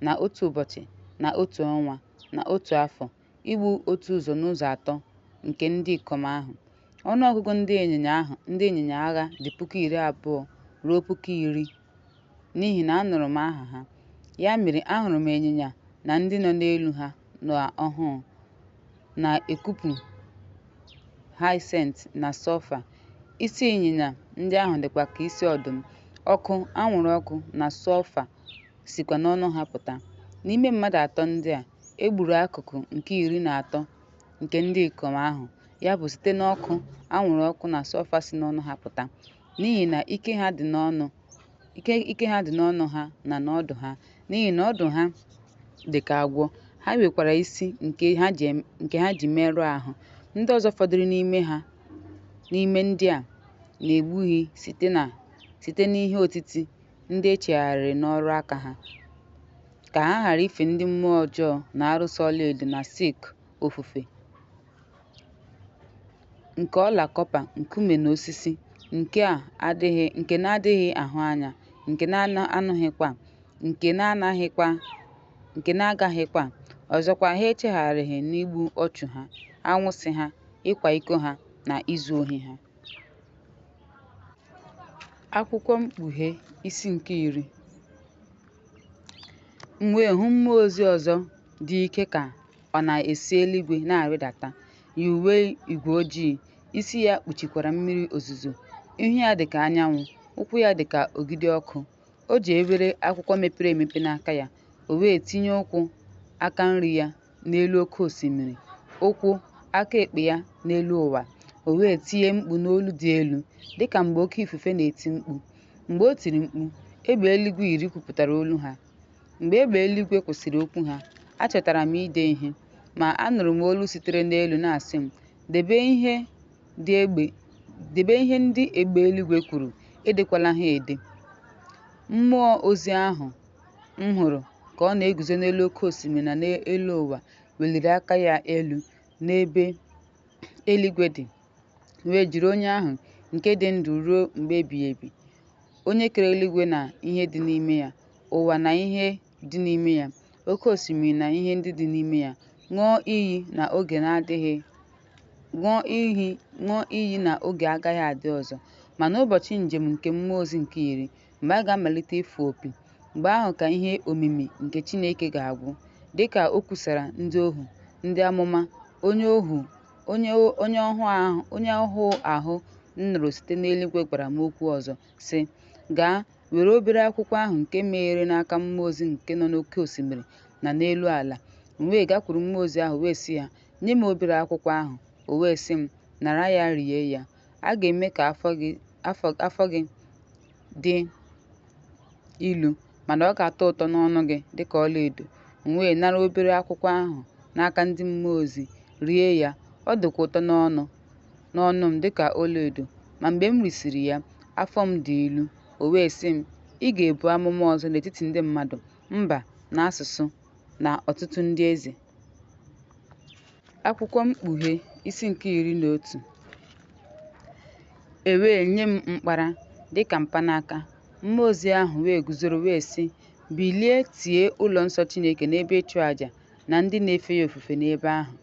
na otu ụbọchị, na otu ọnwa, na otu afọ, igbu otu ụzọ n'ụzọ atọ nke ndị ikom ahụ. Ọnụọgụgụ ndị ịnyịnya agha dị 20,000 ruo 10,000, n'ihi na anụrụ m aha ha. Ya mere, ahụrụ m ịnyịnya na ndị nọ n'elu ha na ọhụụ, na-ekupụ Hyacinth na Sulfa. Isi ịnyịnya ndị ahụ dịkwa ka isi ọdụm. Ọkụ, anwụrụ ọkụ na sọlfa sikwa n'ọnụ ha pụta. N'ime mmadụ atọ ndị a, e gburu akụkụ nke 13 nke ndị ikom ahụ, ya bụ site n'ọkụ, anwụrụ ọkụ na sọlfa si n'ọnụ ha pụta, n'ihi na ike ha dị n'ọnụ ha na n'ọdụ ha, n'ihi na ọdụ ha dị ka agwọ. Ha nwekwara isi nke ha ji merụọ ahụ. Ndị ọzọ fọdụrụ n'ime ndị a na-egbughị site n'ihe otiti ndị echegharịrị n'ọrụ aka ha, ka ha ghara ife ndị mmụọ ọjọọ na arụsị ọlaedo na silk ofufe, nke ọla kọpa, nkume na osisi, nke na-adịghị ahụ anya, nke na-agaghịkwa. Ọzọkwa, ha echegharịghị n'igbu ọchụ ha, anwụsị ha, ịkwa iko ha, na izu ohi ha. Akwụkwọ Mkpughe isi nke 10. M wee hụ mmụọ ozi ọzọ dị ike ka ọ na-esi eluigwe na-arịdata, yi uwe igwe ojii, isi ya kpuchikwara mmiri ozuzo, ihu ya dị ka anyanwụ, ụkwụ ya dị ka ogidi ọkụ. O ji obere akwụkwọ mepere emepe n'aka ya. O wee tinye ụkwụ aka nri ya n'elu oke osimiri, ụkwụ aka ekpe ya n'elu ụwa. O wee tie mkpu n'olu dị elu, dịka mgbe oke ifufe na-eti mkpu. Mgbe o tiri mkpu, egbe eluigwe 10 kwupụtara olu ha. Mgbe egbe eluigwe kwụsịrị okwu ha, achọtara m ide ihe, ma anụrụ m olu sitere n'elu na-asị m, debe ihe ndị egbe eluigwe kwuru, edekwala ha ede. Mmụọ ozi ahụ m hụrụ ka ọ na-eguzo n'elu oke osimiri na n'elu ụwa weliri aka ya elu n'ebe eluigwe dị, wee jiri onye ahụ nke dị ndụ ruo mgbe ebighị ebi, onye kere eluigwe na ihe dị n'ime ya, ụwa na ihe dị n'ime ya, oke osimiri na ihe ndị dị n'ime ya, ṅụọ iyi na oge agaghị adị ọzọ, ma n'ụbọchị njem nke mmụọ ozi nke 10, mgbe a ga-amalite ịfụ opi, mgbe ahụ ka ihe omimi nke Chineke ga-agwụ, dịka o kwusara ndị ohu, ndị amụma. Onye ọhụụ ahụ m nụrụ site n'eluigwe gwara m okwu ọzọ, sị, gaa, were obere akwụkwọ ahụ nke meghere n'aka mmụọ ozi nke nọ n'oké osimiri na n'elu ala. M wee gakwuru mmụọ ozi ahụ wee sị ya, nye m obere akwụkwọ ahụ. O wee sị m, nara ya, rie ya. A ga-eme ka afọ gị dị ilu, mana ọ ga-atọ ụtọ n'ọnụ gị dịka ọlaedo. M wee nara obere akwụkwọ ahụ n'aka ndị mmụọ ozi, rie ya. Ọ dịkwa ụtọ n'ọnụ m dịka ọlaedo, ma mgbe m risịrị ya, afọ m dị ilu. O wee sị m, ị ga-ebu amụma ọzọ n'etiti ndị mmadụ, mba, na asụsụ, na ọtụtụ ndị eze. Akwụkwọ Mkpughe isi nke 11. E wee nye m mkpara dịka mkpanaka. Mmụọ ozi ahụ wee guzoro wee sị, bilie, tie ụlọ nsọ Chineke n'ebe ịchụ àjà na ndị na-efe ya ofufe n'ebe ahụ.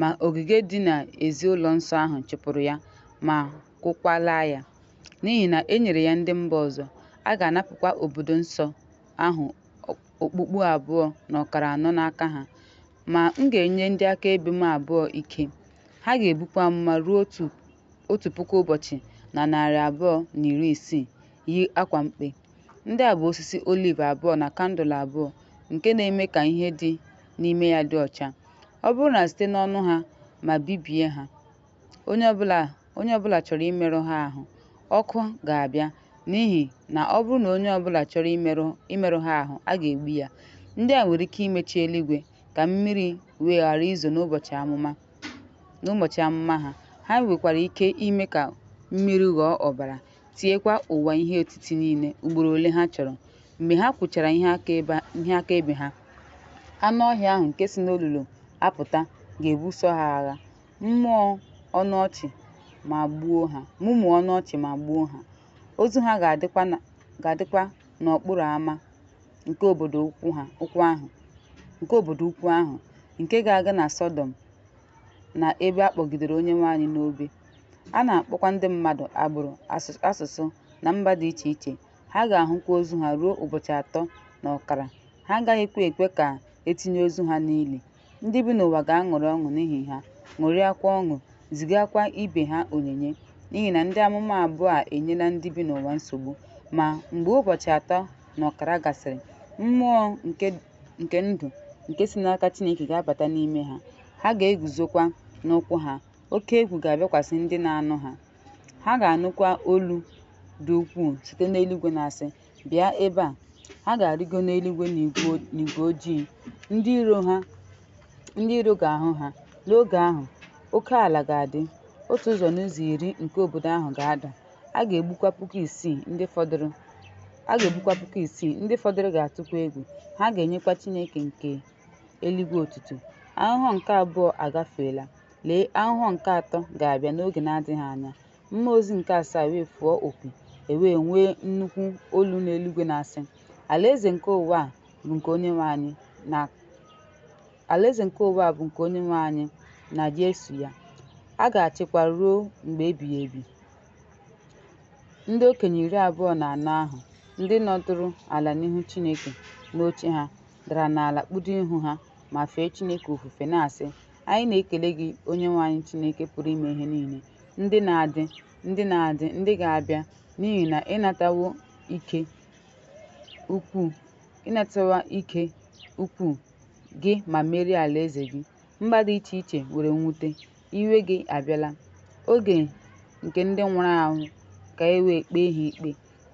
Ma ogige dị n'ezi ụlọ nsọ ahụ chụpụrụ ya ma kwụkwalaa ya, n'ihi na e nyere ya ndị mba ọzọ. A ga-anapụkwa obodo nsọ ahụ okpukpu 2 na ọkara 4 n'aka ha. Ma m ga-enye ndị akaebe m 2 ike. Ha ga-ebukwa amụma ruo 1,000 ụbọchị na 260, yi akwa mkpe. Ndị a bụ osisi oliv 2 na kandụl 2, nke na-eme ka ihe dị n'ime ya dị ọcha. Ọ bụrụ na site n'ọnụ ha ma bibie ha, onye ọbụla chọrọ imerụ ha ahụ, ọkụ ga-abịa, n'ihi na ọ bụrụ na onye ọbụla chọrọ imerụ ha ahụ, a ga-egbu ya. Ndị a nwere ike imechi eluigwe ka mmiri wee ghara izo n'ụbọchị amụma ha. Ha nwekwara ike ime ka mmiri ghọọ ọbara, tinyekwa ụwa ihe otiti niile ugboro ole ha chọrọ. Mgbe ha kwuchara ihe akaebe ha, anụ ọhịa ahụ nke si n'olulu apụta ga-ebuso ha agha, mụmụọ ọnụ ọchị ma gbuo ha. Ozu ha ga-adịkwa n'okporo ámá nke obodo ukwu ahụ, nke ga-aga na Sọdọm na ebe a kpọgidere Onyenwe anyị n'obe. A na-akpọkwa ndị mmadụ agbụrụ, asụsụ na mba dị iche iche. Ha ga-ahụkwa ozu ha ruo ụbọchị 3 na ọkara. Ha agaghịkwa ekwe ka etinye ozu ha n'ili. Ndị bi n'ụwa ga-aṅụrị ọṅụ n'ihi ha, ṅụrịakwa ọṅụ, zigakwa ibe ha onyinye, n'ihi na ndị amụma abụọ a enyela ndị bi n'ụwa nsogbu. Ma mgbe ụbọchị 3 na ọkara gasịrị, mmụọ nke ndụ nke si n'aka Chineke ga-abata n'ime ha. Ha ga-eguzokwa n'ụkwụ ha. Oke egwu ga-abịakwasị ndị na-anụ ha. Ha ga-anụkwa olu dị ukwuu site n'eluigwe na-asị, "Bịa ebe a." Ha ga-arịgo n'eluigwe n'igwe ojii. Ndị iro ga-ahụ ha. N'oge ahụ, oke ala ga-adị. 1/10 nke obodo ahụ ga-ada. A ga-egbukwa 6,000 ndị fọdụrụ ga-atụkwa egwu. Ha ga-enyekwa Chineke nke eluigwe otuto. Ahụhụ nke abụọ agafeela. Lee, ahụhụ nke atọ ga-abịa n'oge na-adịghị anya. Mmụọ ozi nke 7 wee fụọ opi, wee nwee nnukwu olu n'eluigwe na-asị, Alaeze nke ụwa a bụ nke Onyenwe anyị na Jesu ya. A ga-achịkwa ruo mgbe ebighị ebi. Ndị okenye 24 ahụ, ndị nọdụrụ ala n'ihu Chineke n'oche ha, dara n'ala kpudo ihu ha ma fee Chineke ofufe, na-asị, "Anyị na-ekele gị, Onyenwe anyị Chineke pụrụ ime ihe niile, ndị ga-abịa, n'ihi na ịnatawo ike ukwu gị ma merie alaeze gị. Mba dị iche iche nwere mwute. Iwe gị abịala. Oge nke ndị nwụrụ anwụ ka e wee kpee ha ikpe,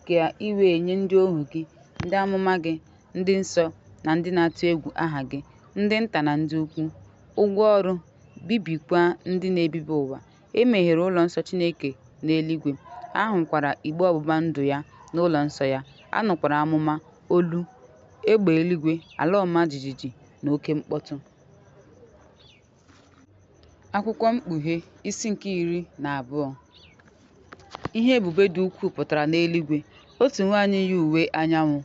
ka i wee nye ndị ohu gị, ndị amụma gị, ndị nsọ na ndị na-atụ egwu aha gị, ndị nta na ndị ukwu, ụgwọ ọrụ, bibikwa ndị na-ebibi ụwa." E meghere ụlọ nsọ Chineke n'eluigwe. A hụkwara igbe ọgbụgba ndụ ya n'ụlọ nsọ ya. A nụkwara amụma, olu, egbe eluigwe, ala ọma jijiji na oke mkpọtụ. Akwụkwọ Mkpughe isi nke 12. Ihe ebube dị ukwuu pụtara n'eluigwe. Otu nwaanyị yi uwe anyanwụ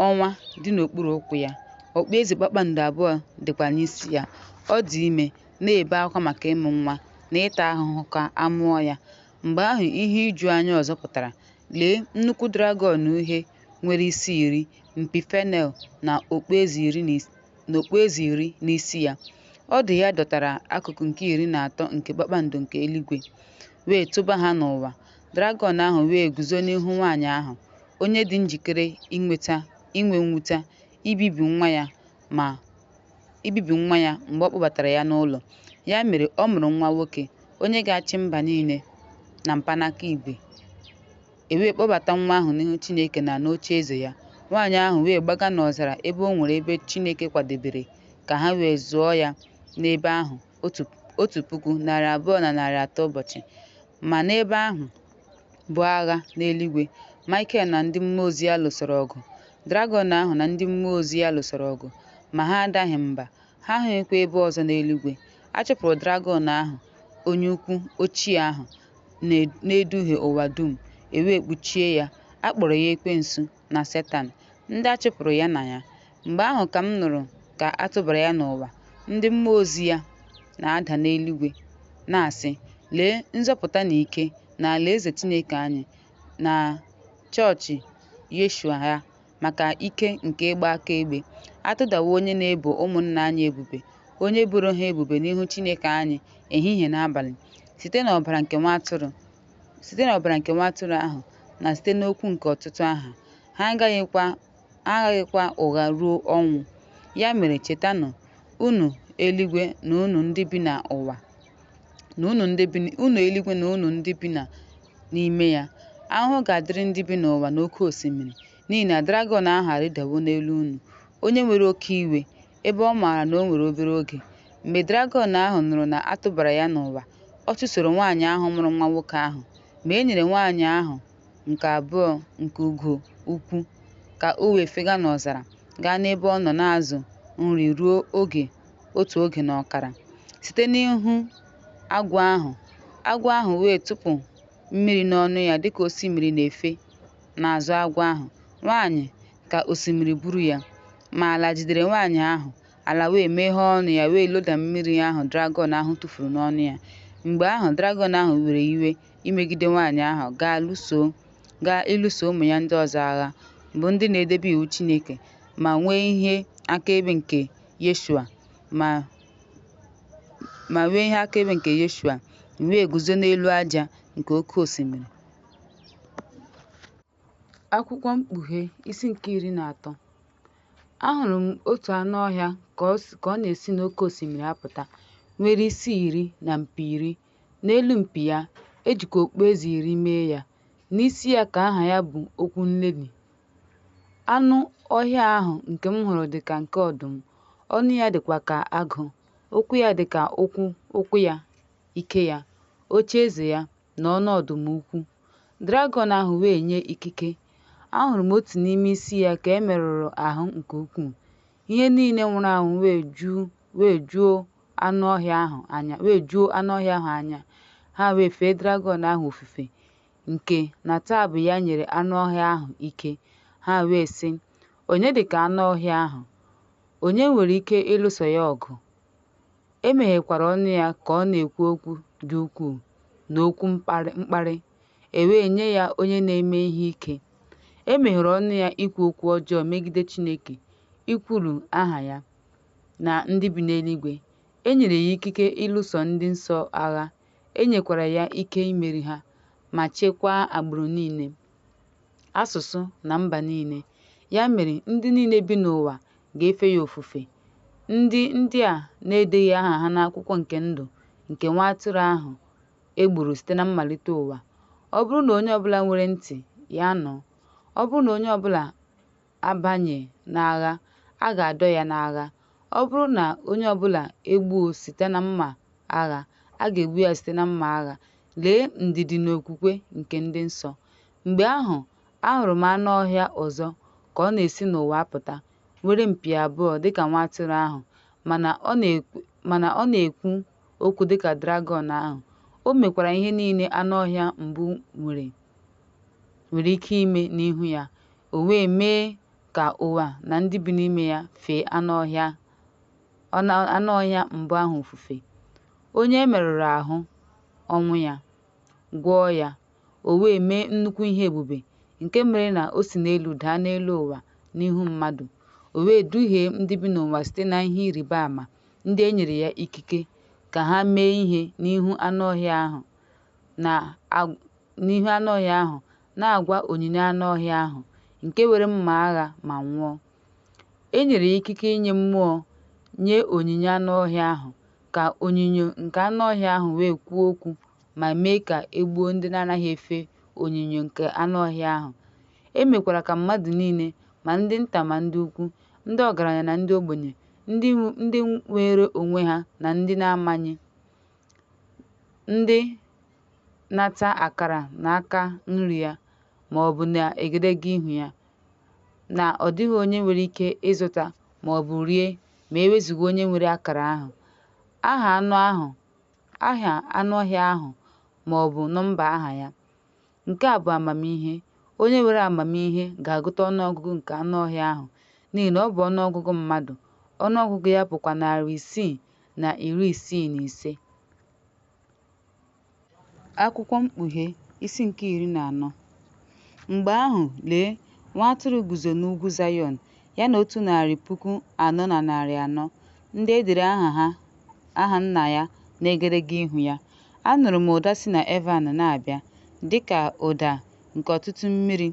ọnwa dị n'okpuru ụkwụ ya. Okpueze kpakpando 2 dịkwa n'isi ya. Ọ dị ime, na-ebe akwa maka ịmụ nwa na ịta ahụhụ ka a mụọ ya. Mgbe ahụ ihe iju anya ọzọ pụtara. Lee, nnukwu dragọn uhie nwere isi 10, mpi fenel na okpueze 10 n'isi ya. Ọdụ ya dọtara akụkụ nke 13 nke kpakpando nke eluigwe, wee tụba ha n'ụwa. Dragọn ahụ wee guzo n'ihu nwaanyị ahụ, onye dị njikere inwe mwute, ibibi nwa ya mgbe ọ kpọbatara ya n'ụlọ. Ya mere, ọ mụrụ nwa nwoke, onye ga-achị mba niile na mpanaka igwe. Wee kpọbata nwa ahụ n'ihu Chineke na n'oche eze ya. Nwaanyị ahụ wee gbaga n'ọzara ebe o nwere ebe Chineke kwadebere ka ha wee zụọ ya n'ebe ahụ 1,230 ụbọchị. Ma n'ebe ahụ bụ agha n'eluigwe. Michael na ndị mmụọ ozi ya lụsoro ọgụ. Dragọn ahụ na ndị mmụọ ozi ya lụsoro ọgụ, ma ha adaghị mba. Ha ahụghịkwa ebe ọzọ n'eluigwe. A chụpụrụ dragọn ahụ, onye ukwu ochie ahụ na-eduhie ụwa dum, wee kpuchie ya. A kpọrọ ya Ekwensu na Setan, ndị a chụpụrụ ya na ya. Mgbe ahụ ka m nụrụ ka a tụbara ya n'ụwa. Ndị mmụọ ozi ya na-ada n'eluigwe na-asị, "Lee, nzọpụta na ike na alaeze Chineke anyị na chọọchị Yeshua ya, maka ike nke ịgba akaebe. Atụdawo onye na-ebo ụmụnna anyị ebubo, onye boro ha ebubo n'ihu Chineke anyị ehihie na abalị, site n'ọbara nke nwa atụrụ ahụ na site n'okwu nke ọtụtụ aha. Ha agaghịkwa ụgha ruo ọnwụ. Ya mere chetanụ, unu eluigwe na unu ndị bi n'ụwa unu eluigwe na unu ndị bi n'ime ya. Ahụhụ ga-adịrị ndị bi n'ụwa n'oké osimiri, n'ihi na dragọn ahụ arịdawo n'elu unu, onye nwere oke iwe, ebe ọ maara na o nwere obere oge. Mgbe dragọn ahụ nụrụ na a tụbara ya n'ụwa, ọ chụsoro nwaanyị ahụ mụrụ nwa nwoke ahụ, ma e nyere nwaanyị ahụ nke abụọ nke ugo ukwu ka o wee fega n'ọzara, gaa n'ebe ọ nọ na-azụ nri ruo otu oge na ọkara. Site n'ihu agwọ ahụ wee tụpụ mmiri n'ọnụ ya dịka osimiri na-efe n'azụ agwọ ahụ. Nwaanyị ka osimiri buru ya, ma ala jidere nwaanyị ahụ. Ala wee meghee ọnụ ya wee loda mmiri ahụ dragọn ahụ tụfuru n'ọnụ ya. Mgbe ahụ dragọn ahụ were iwe imegide nwaanyị ahụ, gaa ịlụso ụmụ ya ndị ọzọ agha, bụ ndị na-edebe iwu Chineke ma nwee ihe akaebe nke Yeshua, wee guzo n'elu aja nke oké osimiri. Akwụkwọ Mkpughe isi nke 13. Ahụrụ m otu anụ ọhịa ka ọ na-esi n'oké osimiri apụta, nwere isi 10 na mpi 10. N'elu mpi ya ejikwa okpueze 10 mee ya. N'isi ya ka aha ya bụ Okwu Nlelị. Anụ ọhịa ahụ nke m hụrụ dị ka nke ọdụm, ọnụ ya dịkwa ka agụ, ụkwụ ya dị ka ụkwụ ya, ike ya, ocheeze ya na ọnụ ọdụm ukwu. Dragọn ahụ wee nye ikike. Ahụrụ m otu n'ime isi ya ka e merụrụ ahụ nke ukwuu. Ihe niile nwụrụ anwụ wee juo anụ ọhịa ahụ anya. Ha wee fee dragọn ahụ ofufe, nke na taa bụ ya nyere anụ ọhịa ahụ ike. Ha wee sị, onye dị ka anụ ọhịa ahụ? Onye nwere ike ịlụso ya ọgụ? E meghekwara ọnụ ya ka ọ na-ekwu okwu dị ukwuu na okwu mkparị. E wee nye ya onye na-eme ihe ike. E meghere ọnụ ya ikwu okwu ọjọọ megide Chineke, ikwulu aha ya na ndị bi n'eluigwe. E nyere ya ikike ịlụso ndị nsọ agha. E nyekwara ya ike imeri ha, ma chekwaa agbụrụ niile, asụsụ na mba niile. Ya mere ndị niile bi n'ụwa ga-efe ya ofufe, ndị a na-edeghị aha ha n'akwụkwọ nke ndụ nke nwa atụrụ ahụ e gburu site na mmalite ụwa. Ọ bụrụ na onye ọbụla nwere ntị ya nụ. Ọ bụrụ na onye ọbụla abanye n'agha, a ga-adọ ya n'agha. Ọ bụrụ na onye ọbụla egbuo site na mma agha, a ga-egbu ya site na mma agha. Lee ndidi na okwukwe nke ndị nsọ. Mgbe ahụ ahụrụ m anụ ọhịa ọzọ ka ọ na-esi n'ụwa apụta, nwere mpi abụọ dịka nwa atụrụ ahụ, mana ọ na-ekwu okwu dịka dragọn ahụ. O mekwara ihe niile anụ ọhịa mbụ nwere ike ime n'ihu ya. O wee mee ka ụwa na ndị bi n'ime ya fee anụ ọhịa mbụ ahụ ofufe. Onye e merụrụ ahụ ọnwụ ya, gwọọ ya. O wee mee nnukwu ihe ebube, nke mere na o si n'elu daa n'elu ụwa n'ihu mmadụ. O wee duhie ndị bi n'ụwa site na ihe ịrịba ama ndị e nyere ya ikike ka ha mee ihe n'ihu anụ ọhịa ahụ, na-agwa onyinye anụ ọhịa ahụ, nke were mma agha ma nwụọ. E nyere ya ikike inye mmụọ nye onyinye anụ ọhịa ahụ, ka onyinyo nke anụ ọhịa ahụ wee kwuo okwu ma mee ka e gbuo ndị na-anaghị efe onyinyo nke anụ ọhịa ahụ. E mekwara ka mmadụ niile, ma ndị nta ma ndị ukwu, ndị ọgaranya na ndị ogbenye, ndị nwere onwe ha na ndị na-amaghị, ndị nata akara n'aka nri ya ma ọ bụ n'egedege ihu ya, na ọ dịghị onye nwere ike ịzụta ma ọ bụ rie ma e wezụga onye nwere akara ahụ, aha anụ ọhịa ahụ ma ọ bụ nọmba aha ya. Nke a bụ amamihe. Onye nwere amamihe ga-agụta ọnụọgụgụ nke anụ ọhịa ahụ, n'ihi na ọ bụ ọnụọgụgụ mmadụ. Ọnụọgụgụ ya bụkwa 665. Akwụkwọ Mkpughe isi nke 14. Mgbe ahụ lee, nwa atụrụ guzo n'ugwu Zayọn, ya na 100,400 ndị e dere aha nna ya n'egedege ihu ya. Anụrụ m ụda si na Evan na-abịa, dịka ụda nke ọtụtụ mmiri,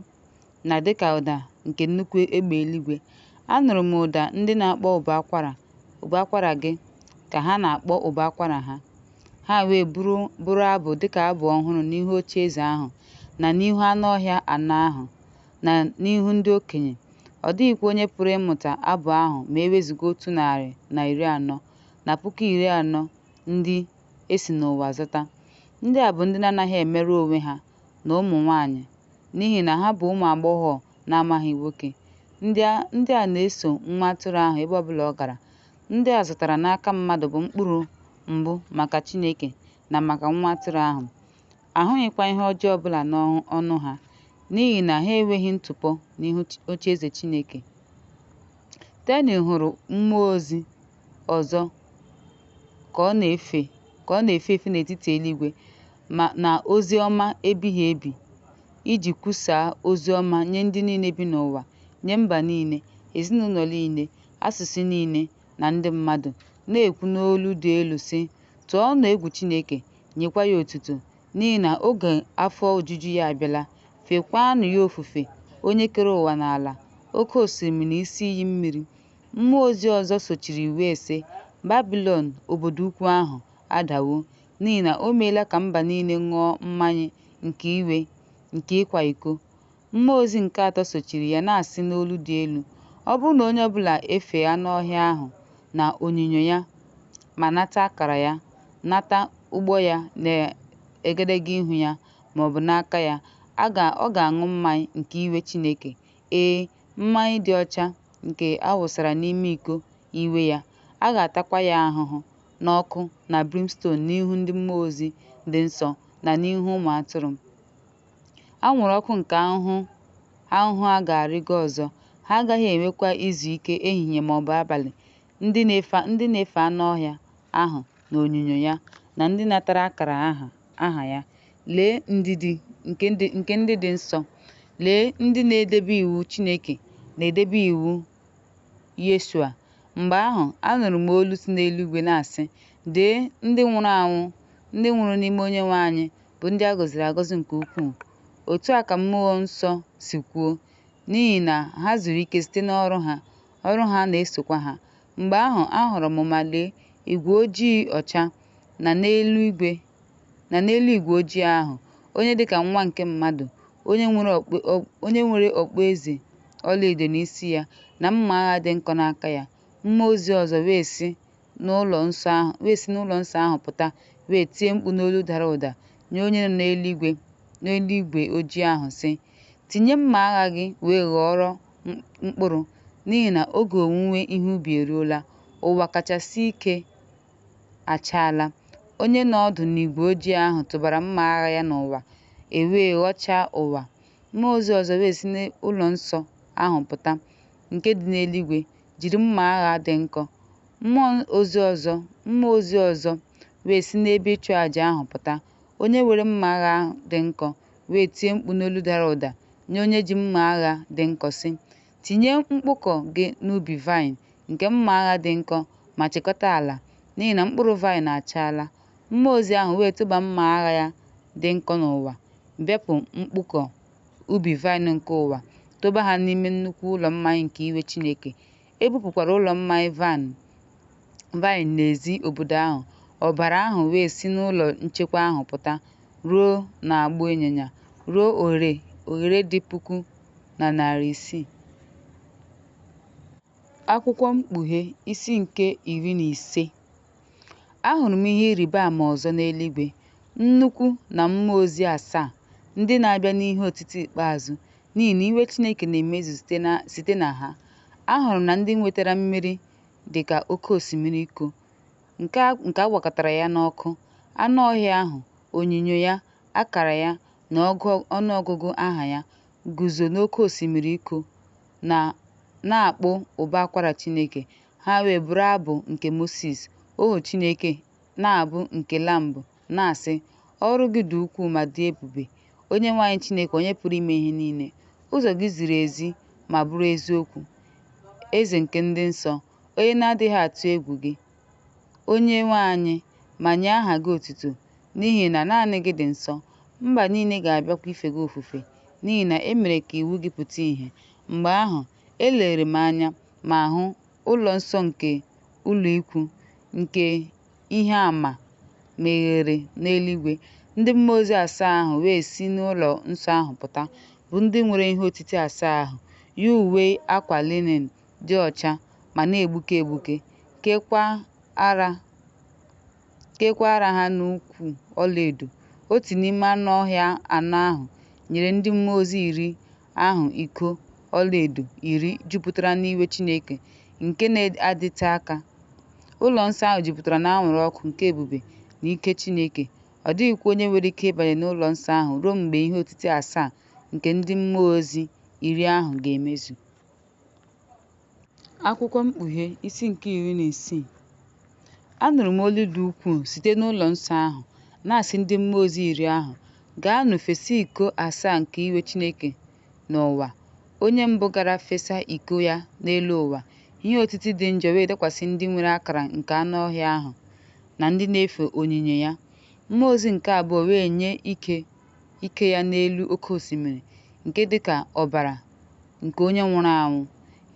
na dịka ụda nke nnukwu egbe eluigwe. Anụrụ m ụda ndị na-akpọ ụbọ akwara gị ka ha na-akpọ ụbọ akwara ha. Ha wee bụrụ abụ dịka abụ ọhụrụ n'ihu ocheeze ahụ, na n'ihu anụ ọhịa anọ ahụ, na n'ihu ndị okenye. Ọ dịghịkwa onye pụrụ ịmụta abụ ahụ ma e wezụga 140 na 40,000 ndị e si n'ụwa zụta. Ndị a bụ ndị na-anaghị emerụ onwe ha na ụmụ nwanyị, n'ihi na ha bụ ụmụ agbọghọ na-amaghị nwoke. Ndị a na-eso nwa atụrụ ahụ ebe ọbụla ọ gara. Ndị a zụtara n'aka mmadụ bụ mkpụrụ mbụ maka Chineke na maka nwa atụrụ ahụ. Ahụghịkwa ihe ọjọọ ọbụla n'ọnụ ha, n'ihi na ha enweghị ntụpọ n'ihu ocheeze Chineke. Daniel hụrụ mmụọ ozi ọzọ ka ọ na-efe efe n'etiti eluigwe na ozi ọma ebighị ebi, iji kwusaa ozi ọma nye ndị niile bi n'ụwa, nye mba niile, ezinụlọ niile, asụsụ niile na ndị mmadụ, na-ekwu n'olu dị elu sị, "Tụọnụ egwu Chineke, nyekwa ya otuto, n'ihi na oge afọ ojuju ya abịala. Feekwanụ ya ofufe, onye kere ụwa na ala, oke osimiri na isi iyi mmiri." Mmụọ ozi ọzọ sochiri wee sị, "Babilọn, obodo ukwu ahụ, adawo, n'ihi na o meela ka mba niile ṅụọ mmanya nke iwe nke ịkwa iko." Mmụọ ozi nke atọ sochiri ya na-asị n'olu dị elu, "Ọ bụrụ na onye ọbụla efee anụ ọhịa ahụ na onyinyo ya, ma nata akara ya, nata ụgbọ ya na egedege ihu ya, maọbụ n'aka ya, ọ ga-aṅụ mmanya nke iwe Chineke, mmanya dị ọcha nke a wụsara n'ime iko iwe ya. A ga-atakwa ya ahụhụ n'ọkụ na brimstone n'ihu ndị mmụọ ozi dị nsọ na n'ihu ụmụ atụrụ. Anwụrụ ọkụ nke ahụhụ a ga-arịgo ọzọ. Ha agaghị enwekwa izu ike ehihie maọbụ abalị. Ndị na-efe anụ ọhịa ahụ na onyinyo ya, na ndị natara akara aha ya. Lee ndidi nke ndị dị nsọ. Lee ndị na-edebe iwu Chineke na-edebe iwu Yeshua. Mgbe ahụ, anụrụ m olu si n'eluigwe na-asị, "Dee, ndị nwụrụ anwụ, ndị nwụrụ n'ime Onyenwe anyị, bụ ndị a gọziri agọzi nke ukwuu." Otu a ka mmụọ nsọ si kwuo, n'ihi na ha zuru ike site n'ọrụ ha, ọrụ ha na-esokwa ha. Mgbe ahụ ahụrụ m, ma lee, igwe ojii ọcha, na n'elu igwe ojii ahụ, onye dịka nwa nke mmadụ, onye nwere okpueze ọlaedo n'isi ya, na mma agha dị nkọ n'aka ya. Mmụọ ozi ọzọ wee si n'ụlọ nsọ ahụ pụta, wee tie mkpu n'olu dara ụda nye onye nọ n'eluigwe ojii ahụ sị, "Tinye mma agha gị wee ghọrọ mkpụrụ, n'ihi na oge owuwe ihe ubi eruola. Ụwa kachasị ike achaala." Onye nọ ọdụ n'igwe ojii ahụ tụbara mma agha ya n'ụwa, wee ghọchaa ụwa. Mmụọ ozi ọzọ wee si n'ụlọ nsọ ahụ pụta, nke dị n'eluigwe, jiri mma agha dị nkọ. Mmụọ ozi ọzọ wee si n'ebe ịchụ àjà ahụ pụta, onye were mma agha dị nkọ, wee tie mkpu n'olu dara ụda nye onye ji mma agha dị nkọ sị, "Tinye mkpụkọ gị n'ubi vaịn nke mma agha dị nkọ, ma chịkọta ala, n'ihi na mkpụrụ vaịn achaala." Mmụọ ozi ahụ wee tụba mma agha ya dị nkọ n'ụwa, bepụ mkpụkọ ubi vaịn nke ụwa, tụba ha n'ime nnukwu ụlọ mmanya nke iwe Chineke. E bupụkwara ụlọ mmanya vaịn n'ezi obodo ahụ. Ọbara ahụ wee si n'ụlọ nchekwa ahụ pụta ruo n'agbụ ịnyịnya, ruo oghere dị 1,600. Akwụkwọ Mkpughe isi nke 15. Ahụrụ m ihe ịrịba ama ọzọ n'eluigwe, nnukwu na mmụọ ozi 7 ndị na-abịa n'ihe otiti ikpeazụ, n'ihi na iwe Chineke na-emezu site na ha. Ahụrụ na ndị nwetara mmeri dị ka oke osimiri iko, nke a gwakọtara ya n'ọkụ. Anụ ọhịa ahụ, onyinyo ya, akara ya, na ọnụọgụgụ aha ya, guzo n'oke osimiri iko na-akpụ ụbọ akwara Chineke. Ha wee bụrụ abụ nke Mosis, ohu Chineke, na abụ nke Lambụ, na-asị, "Ọrụ gị dị ukwuu ma dị ebube, Onyenwe anyị Chineke, onye pụrụ ime ihe niile. Ụzọ gị ziri ezi ma bụrụ eziokwu, Eze nke ndị nsọ, onye na-adịghị atụ egwu gị, Onyenwe anyị, ma nye aha gị otuto, n'ihi na naanị gị dị nsọ. Mba niile ga-abịakwa ife gị ofufe, n'ihi na e mere ka iwu gị pụta ìhè." Mgbe ahụ, elere m anya, ma hụ ụlọ nsọ nke ụlọikwu nke ihe àmà meghere n'eluigwe. Ndị mmụọ ozi asaa ahụ wee si n'ụlọ nsọ ahụ pụta, bụ ndị nwere ihe otiti asaa ahụ, yi uwe akwa linin dị ọcha ma na-egbuke egbuke, keekwa ara ha n'ukwu ọlaedo. Otu n'ime anụ ọhịa anọ ahụ nyere ndị mmụọ ozi iri ahụ iko ọlaedo iri jupụtara n'iwe Chineke nke na-adịte aka. Ụlọ nsọ ahụ jupụtara na anwụrụ ọkụ nke ebube na ike Chineke. Ọ dịghịkwa onye nwere ike ịbanye n'ụlọ nsọ ahụ ruo mgbe ihe otiti asaa nke ndị mmụọ ozi iri ahụ ga-emezu. Akwụkwọ Mkpughe isi nke 16. Anụrụ m olu dị ukwuu site n'ụlọ nsọ ahụ na-asị ndị mmụọ ozi iri ahụ, gaanụ fesa iko asaa nke iwe Chineke n'ụwa. Onye mbụ gara fesa iko ya n'elu ụwa, ihe otiti dị njọ wee dakwasị ndị nwere akara nke anụ ọhịa ahụ na ndị na-efe onyinye ya. Mmụọ ozi nke abụọ wee nye ike ya n'elu oke osimiri nke dịka ọbara nke onye nwụrụ anwụ,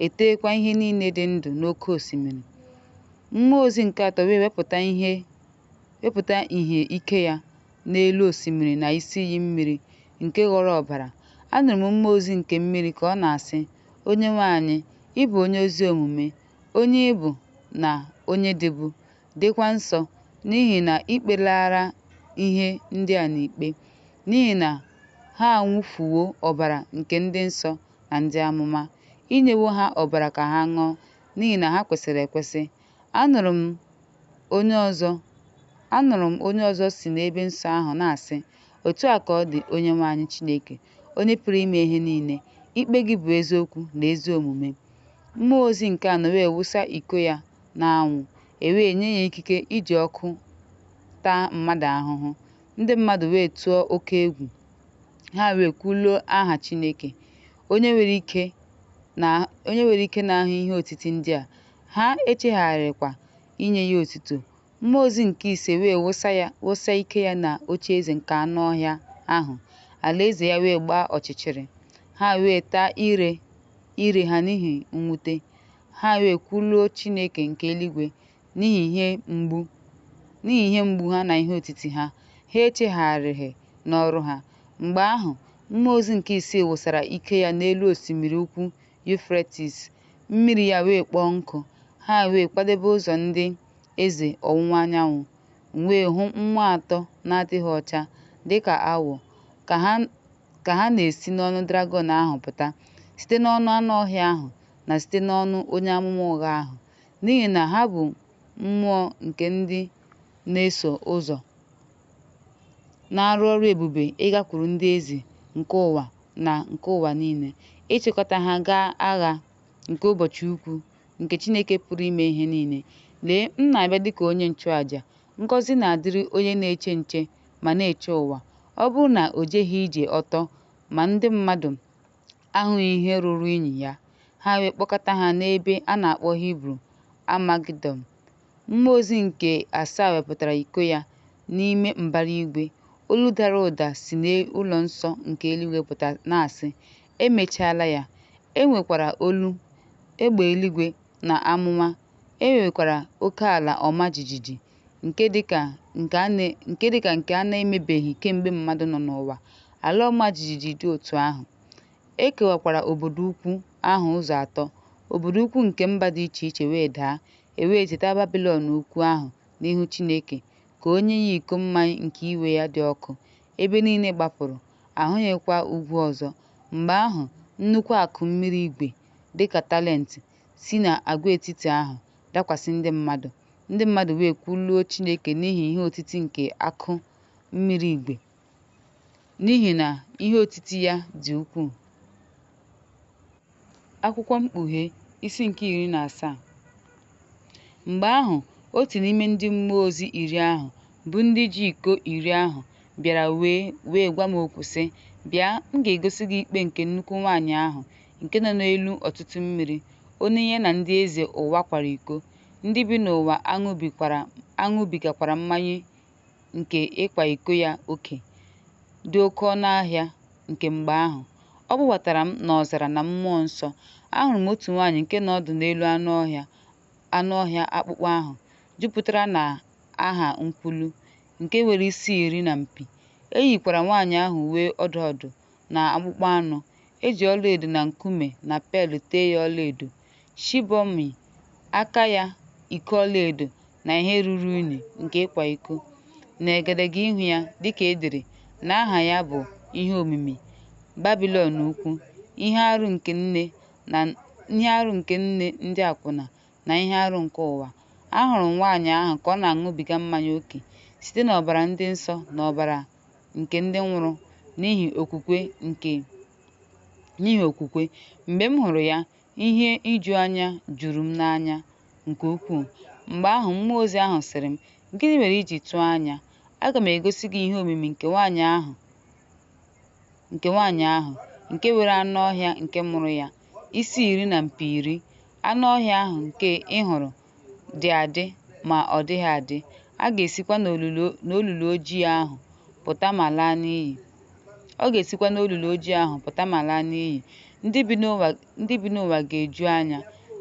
eteekwa ihe niile dị ndụ n'oke osimiri. Mmụọ ozi nke atọ wee wepụta ìhè ike ya n'elu osimiri na isi iyi mmiri nke ghọrọ ọbara. Anụrụ m mmụọ ozi nke mmiri ka ọ na-asị, Onyenwe anyị, ị bụ onye ezi omume, onye ịbụ na onye dịbu, dịkwa nsọ, n'ihi na ikpelara ihe ndị a n'ikpe, n'ihi na ha anwụfuwo ọbara nke ndị nsọ na ndị amụma, inyewo ha ọbara ka ha ṅụọ, n'ihi na ha kwesịrị ekwesị. Anụrụ m onye ọzọ si n'ebe nsọ ahụ na-asị, otu a ka ọ dị, Onyenwe anyị Chineke, onye pụrụ ime ihe niile, ikpe gị bụ eziokwu na ezi omume. Mmụọ ozi nke anọ wee wụsa iko ya n'anwụ, wee nye ya ikike iji ọkụ taa mmadụ ahụhụ. Ndị mmadụ wee tụọ oke egwu, ha wee kwuluo aha Chineke, onye nwere ike na-ahụ ihe otiti ndị a. Ha echegharịkwa inye ya otuto. Mmụọ ozi nke ise wee wụsa ike ya na ocheeze nke anụ ọhịa ahụ, alaeze ya wee gbaa ọchịchịrị. Ha wee taa ire ha n'ihi mwute. Ha wee kwuluo Chineke nke eluigwe n'ihi ihe mgbu ha na ihe otiti ha. Ha echegharịghị n'ọrụ ha. Mgbe ahụ, mmụọ ozi nke isii wụsara ike ya n'elu osimiri ukwu Yufretis. Mmiri ya wee kpọọ nkụ. Ha wee kwadebe ụzọ ndị eze ọwụwa anyanwụ, wee hụ mmụọ atọ na-adịghị ọcha dịka awọ ka ha na-esi n'ọnụ dragọn ahụ pụta, site n'ọnụ anụ ọhịa ahụ na site n'ọnụ onye amụma ụgha ahụ, n'ihi na ha bụ mmụọ nke ndị na-eso ụzọ na-arụ ọrụ ebube ịgakwuru ndị eze nke ụwa na nke ụwa niile, ịchịkọta ha gaa agha nke ụbọchị ukwu nke Chineke pụrụ ime ihe niile. Lee, m na-abịa dịka onye nchụàjà. Ngọzi na-adịrị onye na-eche nche ma na-eche ụwa. Ọ bụrụ na o jeghị ije ọtọ ma ndị mmadụ ahụghị ihe ruru unyi ya, ha wee kpọkọta ha n'ebe a na-akpọ Hibru Amagedọn. Mmụọ ozi nke asaa wepụtara iko ya n'ime mbara igwe. Olu dara ụda si n'ụlọ nsọ nke eluigwe pụta na-asị, emechaala ya. E nwekwara olu egbe eluigwe na amụma. E nwekwara oke ala ọma jijiji nke dịka nke a na-emebeghị kemgbe mmadụ nọ n'ụwa. Ala ọma jijiji dị otu ahụ. E kewakwara obodo ukwu ahụ ụzọ atọ. Obodo ukwu nke mba dị iche iche wee daa, wee zeta Babilọn ukwu ahụ n'ihu Chineke ka o nye ya iko mmanya nke iwe ya dị ọkụ. Ebe niile gbapụrụ, ahụghịkwa ugwu ọzọ. Mgbe ahụ, nnukwu akụ mmiri igwe dịka talenti si n'agwaetiti ahụ dakwasị ndị mmadụ. Ndị mmadụ wee kwuluo Chineke n'ihi ihe otiti nke akụ mmiri igwe, n'ihi na ihe otiti ya dị ukwuu. Akwụkwọ Mkpughe isi nke 17. Mgbe ahụ, otu n'ime ndị mmụọ ozi iri ahụ, bụ ndị ji iko iri ahụ, bịara wee gwa m okwu sị, bịa, m ga-egosi gị ikpe nke nnukwu nwaanyị ahụ nke nọ n'elu ọtụtụ mmiri, onye ya na ndị eze ụwa kwara iko. Ndị bi n'ụwa aṅụbigakwara mmanya nke ịkwa iko ya oke, dị oke ọnụ ahịa nke mgbe ahụ. Ọ kpọbatara m n'ọzara na mmụọ nsọ. ahụrụ m otu nwaanyị nke nọ ọdụ n'elu anụ ọhịa akpụkpọ ahụ, jupụtara na aha nkwulu, nke nwere isi 10 na mpi. E yikwara nwaanyị ahụ uwe ọdụ ọdụ na akpụkpọ anụ, eji ọlaedo na nkume na pearl tee ya ọlaedo. Shibomi aka ya iko ọlaedo na ihe ruru unyi nke ịkwa iko. N'egedege ihu ya, dịka edere na aha ya bụ ihe omimi Babilọn Ukwu, ihe arụ nke nne ndị akwụna na ihe arụ nke ụwa. Ahụrụ nwaanyị ahụ ka ọ na-aṅụbiga mmanya ókè site n'ọbara ndị nsọ na ọbara nke ndị nwụrụ n'ihi okwukwe. Mgbe m hụrụ ya, ihe ijuanya juru m n'anya nke ukwuu. Mgbe ahụ mmụọ ozi ahụ sịrị m, "Gịnị mere iji tụọ anya? Aga m egosi gị ihe omimi nke nwaanyị ahụ nke nwere anụ ọhịa nke mụrụ ya, isi 10 na mpi 10. Anụ ọhịa ahụ nke ị hụrụ dị adị ma ọ dịghị adị. A ga-esikwa n'olulu ojii ahụ pụta ma laa n'iyi. Ndị bi n'ụwa ga-eju anya,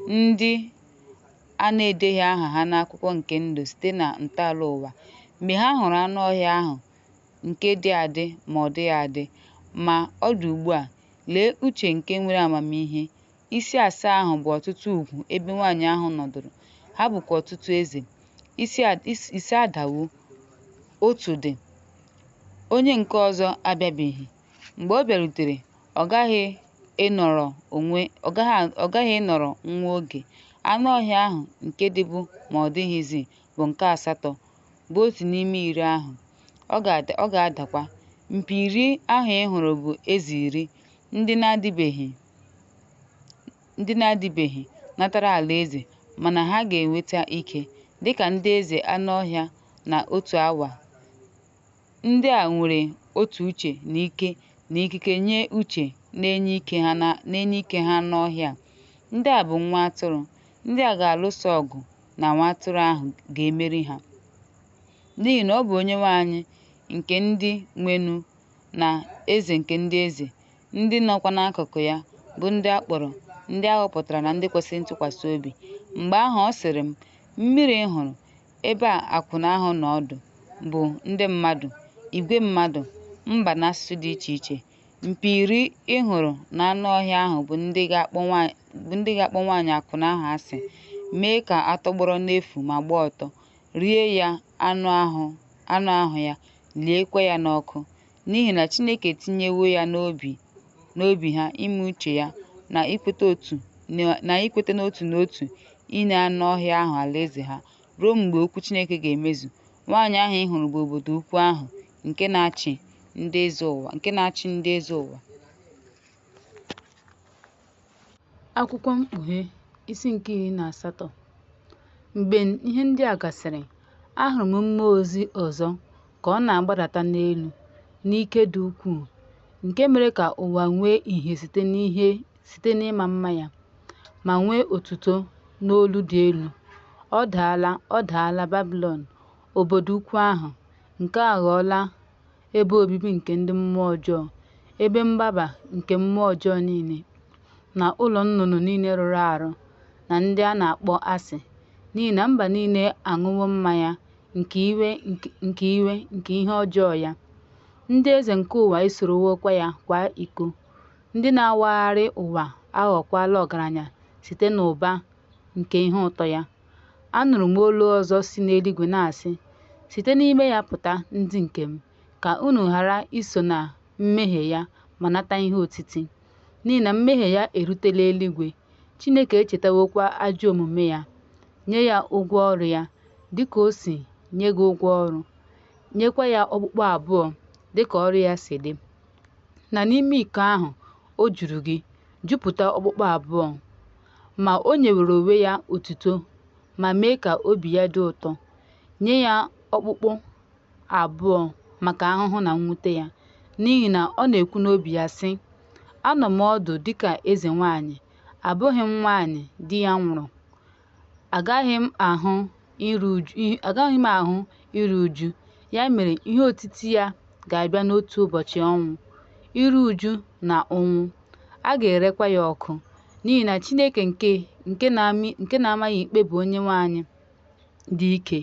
ndị a na-edeghị aha ha n'akwụkwọ nke ndụ site na ntọala ụwa, mgbe ha hụrụ anụ ọhịa ahụ nke dị adị ma ọ dịghị adị. Ma ọ dị ugbu a, lee uche nke nwere amamihe. Isi 7 ahụ bụ ọtụtụ ugwu ebe nwaanyị ahụ nọdụrụ. Ha bụkwa ọtụtụ eze. Ise adawo, otu dị, onye nke ọzọ abịabeghị. Mgbe ọ bịarutere, ọ gaghị ịnọrọ nwa oge. Anụ ọhịa ahụ nke dịbu ma ọ dịghịzi bụ nke 8, bụ otu n'ime 10 ahụ. Ọ ga-adakwa. Mpi 10 ahụ ị hụrụ bụ eze 10, ndị na-adịbeghị natara alaeze, mana ha ga-enweta ike dịka ndị eze anụ ọhịa na otu awa. Ndị a nwere otu uche na ike na ikike nye uche na-enye ike ha n'ọhịa. Ndị a bụ nwa atụrụ. Ndị a ga-alụso ọgụ na nwa atụrụ ahụ ga-emeri ha. N'ihi na ọ bụ Onyenwe anyị nke ndị nwenu na eze nke ndị eze, ndị nọkwa n'akụkụ ya, bụ ndị a kpọrọ, ndị a họpụtara na ndị kwesịrị ntụkwasị obi. Mgbe ahụ ọ sịrị m, "Mmiri ị hụrụ ebe a akwụna ahụ nọ ọdụ bụ ndị mmadụ, igwe mmadụ, mba na asụsụ dị iche iche. Mpi 10 ị hụrụ na anụ ọhịa ahụ bụ ndị ga-akpọ nwaanyị akwụna ahụ asị, mee ka atọgbọrọ n'efu ma gbaa ọtọ, rie ya anụ ahụ ya, liekwa ya n'ọkụ. N'ihi na Chineke etinyewo ya n'obi ha ime uche ya na ikweta n'otu n'otu inye anụ ọhịa ahụ alaeze ha, ruo mgbe okwu Chineke ga-emezu. Nwaanyị ahụ ị hụrụ bụ obodo ukwu ahụ nke na-achị ndị eze ụwa." Akwụkwọ Mkpughe isi nke 18. Mgbe ihe ndị a gasịrị, ahụrụ m mmụọ ozi ọzọ ka ọ na-agbadata n'elu n'ike dị ukwuu, nke mere ka ụwa nwee ìhè site n'ịma mma ya, ma nwee otuto n'olu dị elu. Ọ daala Babilọn, obodo ukwu ahụ, nke aghọọla ebe obibi nke ndị mmụọ ọjọọ, ebe mgbaba nke mmụọ ọjọọ niile, na ụlọ nnụnụ niile rụrụ arụ, na ndị a na-akpọ asị. N'ihi na mba niile aṅụwo mmanya nke iwe nke ihe ọjọọ ya. Ndị eze nke ụwa esorowokwa ya kwa iko. Ndị na-awagharị ụwa aghọkwala ọgaranya site n'ụba nke ihe ụtọ ya. Anụrụ m olu ọzọ si n'eluigwe na-asị, "Site n'ime ya pụta, ndị nke m, ka unu ghara iso na mmehie ya ma nata ihe otiti. N'ihi na mmehie ya erutela eluigwe. Chineke echetawokwa ajọ omume ya. Nye ya ụgwọ ọrụ ya dịka o si nye gị ụgwọ ọrụ. Nyekwa ya ọkpụkpụ abụọ dịka ọrụ ya si dị. Na n'ime iko ahụ o juru gị jupụta ọkpụkpụ abụọ." Ma o nyewere onwe ya otuto ma mee ka obi ya dị ụtọ. Nye ya ọkpụkpụ abụọ maka ahụhụ na mwute ya. N'ihi na ọ na-ekwu n'obi ya sị, "Anọ m ọdụ dịka eze nwaanyị, abụghị m nwaanyị di ya nwụrụ. Agaghị m ahụ iru uju. Ya mere ihe otiti ya ga-abịa n'otu ụbọchị ọnwụ, iru uju na ụnwụ. A ga-erekwa ya ọkụ n'ihi na Chineke nke na-amaghị ikpe bụ Onyenwe anyị dị ike.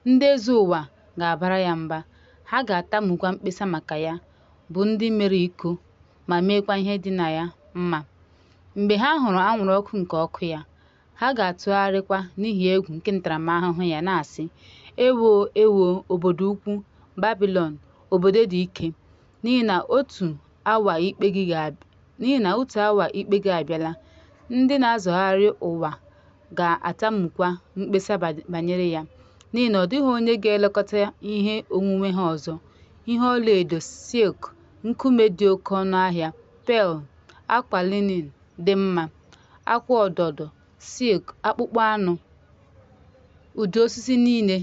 Ndị eze ụwa ga-abara ya mba, ha ga-atamukwa mkpesa maka ya, bụ ndị mere iko ma meekwa ihe dị na ya mma. Mgbe ha hụrụ anwụrụ ọkụ nke ọkụ ya, ha ga-atụgharịkwa n'ihi egwu nke ntaramahụhụ ya, na-asị, Ewo, ewo, obodo ukwu Babilọn, obodo dị ike, n'ihi na otu awa ikpe gị abịala. Ndị na-azọgharị ụwa ga-atamukwa mkpesa banyere ya, n'ihi na ọ dịghị onye ga-elekọta ihe onwunwe ha ọzọ. Ihe ọlaedo, silk, nkume dị oke ọnụ ahịa, pearl, akwa linin dị mma, akwa ọdọdọ, silk, akpụkpọ anụ, ụdị osisi niile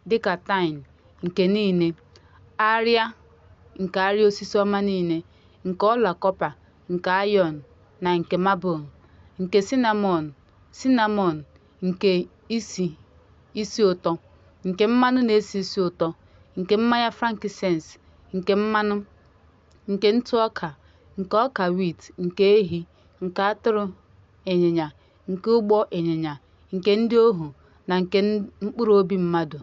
dịka tin nke niile, arịa nke arịa osisi ọma niile, nke ọla kọpa, nke ayọn na nke marble, nke cinnamon, nke isi ụtọ, nke mmanụ na-esi isi ụtọ, nke mmanya frankincense, nke mmanụ, nke ntụ ọka, nke ọka wit, nke ehi, nke atụrụ ịnyịnya, nke ụgbọ ịnyịnya, nke ndị ohu na nke mkpụrụ obi mmadụ.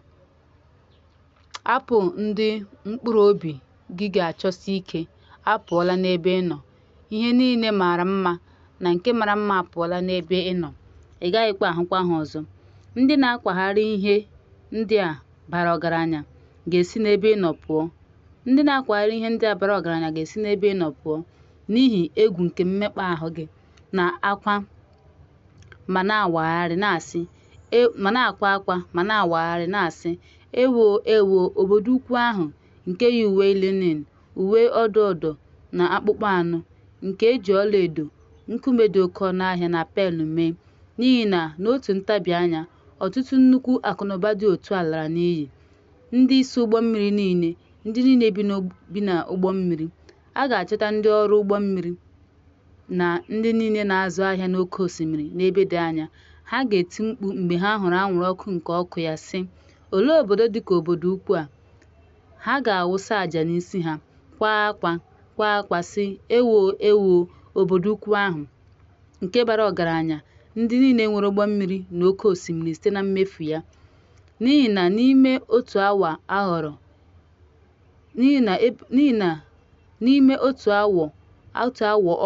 Apụl ndị mkpụrụ obi gị ga-achọsi ike apụọla n'ebe ị nọ. Ihe niile mara mma na nke mara mma apụọla n'ebe ị nọ. Ị gaghịkwa ahụkwa ha ọzọ. Ndị na-akwagharị ihe ndị a bara ọgaranya ga-esi n'ebe ị nọ pụọ. Ndị na-akwagharị ihe ndị a bara ọgaranya ga-esi n'ebe ị nọ pụọ n'ihi egwu nke mmekpa ahụ gị, na akwa ma na-awagharị na-asị, ma na-akwa akwa ma na-awagharị na-asị, Ewo, ewo, obodo ukwu ahụ nke yi uwe linin, uwe ọdụ ọdụ na akpụkpọ anụ, nke eji ọlaedo, nkume dị oke ọnụ ahịa na pearl mee, n'ihi na n'otu ntabi anya ọtụtụ nnukwu akụnụba dị otu a lara n'iyi. Ndị isi ụgbọ mmiri niile, ndị niile bi na ụgbọ mmiri, a ga-achọta ndị ọrụ ụgbọ mmiri na ndị niile na-azụ ahịa n'oké osimiri n'ebe dị anya. Ha ga-eti mkpu mgbe ha hụrụ anwụrụ ọkụ nke ọkụ ya, sị, Olee obodo dịka obodo ukwu a? Ha ga-awụsa àjà n'isi ha, kwaa akwa sị, Ewo, ewo, obodo ukwu ahụ nke bara ọgaranya, ndị niile nwere ụgbọ mmiri na oké osimiri site na mmefu ya. N'ihi na n'ime otu awa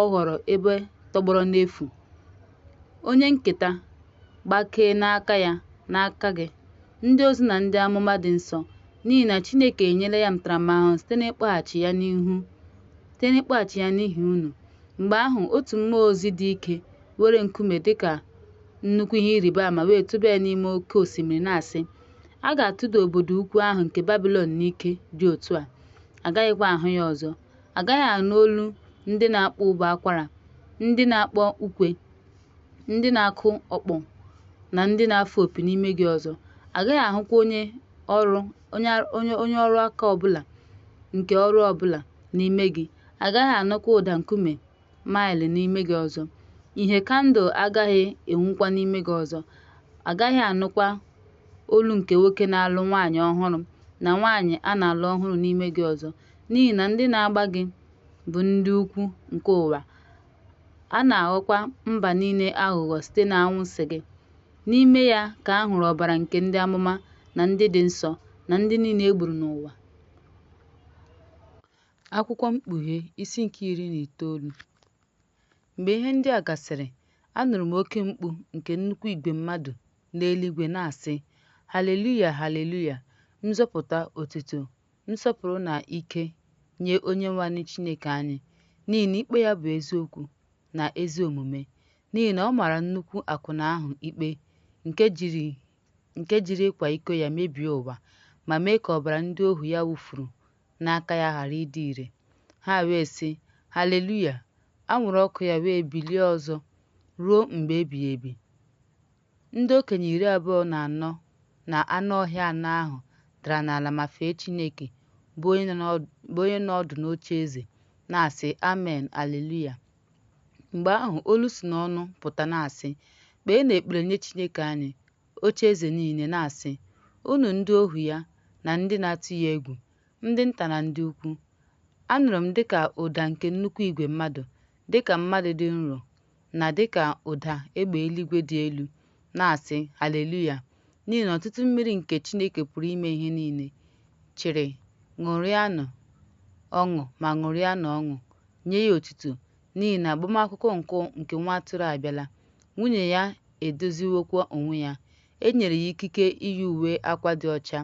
ọ ghọrọ ebe tọgbọrọ n'efu, onye nketa gbakee n'aka gị, ndị ozi na ndị amụma dị nsọ, n'ihi na Chineke enyela ya ntaramahụhụ site n'ịkpọghachi ya n'ihi unu. Mgbe ahụ, otu mmụọ ozi dị ike were nkume dịka nnukwu ihe ịrịba ama wee tụba ya n'ime oké osimiri, na-asị, A ga-atụda obodo ukwu ahụ nke Babilọn n'ike dị otu a. Agaghịkwa ahụ ya ọzọ. Agaghị anụ olu ndị na-akpọ ụbọ akwara, ndị na-akpọ ukwe, ndị na-akụ ọkpọ na ndị na-afụ opi n'ime gị ọzọ. Agaghị ahụkwa onye ọrụ aka ọbụla nke ọrụ ọbụla n'ime gị. Agaghị anụkwa ụda nkume maịlị n'ime gị ọzọ. Ihe kandụl agaghị enwukwa n'ime gị ọzọ. Agaghị anụkwa olu nke nwoke na-alụ nwaanyị ọhụrụ na nwaanyị a na-alụ ọhụrụ n'ime gị ọzọ, n'ihi na ndị na-agba gị bụ ndị ukwu nke ụwa. A na-aghọkwa mba niile aghụghọ site n'anwụnsị gị. N'ime ya ka a hụrụ ọbara nke ndị amụma na ndị dị nsọ na ndị niile e gburu n'ụwa. Akwụkwọ Mkpughe isi nke 19. Mgbe ihe ndị a gasịrị, anụrụ m oke mkpu nke nnukwu igwe mmadụ n'eluigwe na-asị, Haleluya, haleluya, nzọpụta, otuto, nsọpụrụ na ike nye Onyenwe anyị Chineke anyị, n'ihi na ikpe ya bụ eziokwu na ezi omume, n'ihi na ọ mara nnukwu akwụna ahụ ikpe nke jiri ịkwa iko ya mebie ụwa, ma mee ka ọbara ndị ohu ya wụfuru n'aka ya ghara ịdị ire. Ha wee sị, Haleluya! Anwụrụ ọkụ ya wee bilie ọzọ ruo mgbe ebighị ebi. Ndị okenye 24 na anụ ọhịa anọ ahụ dara n'ala ma fee Chineke, bụ onye nọ ọdụ n'oche eze, na-asị, Amen, Aleluya. Mgbe ahụ olu si n'ọnụ pụta na-asị, Kpeenụ ekpere nye Chineke anyị, oche eze niile, na-asị, Unu ndị ohu ya na ndị na-atụ ya egwu, ndị nta na ndị ukwu. Anụrụ m dịka ụda nke nnukwu igwe mmadụ, dịka mmadụ dị nro na dịka ụda egbe eluigwe dị elu, na-asị haleluya, n'ihi na ọtụtụ mmiri nke Chineke pụrụ ime ihe niile chịrị ṅụrịanụ ọṅụ ma ṅụrịanụ ọṅụ, nye ya otuto, n'ihi na agbamakwụkwọ nke nwa atụrụ abịala, nwunye ya edoziwokwa onwe ya, e nyere ya ikike iyi uwe akwa dị ọcha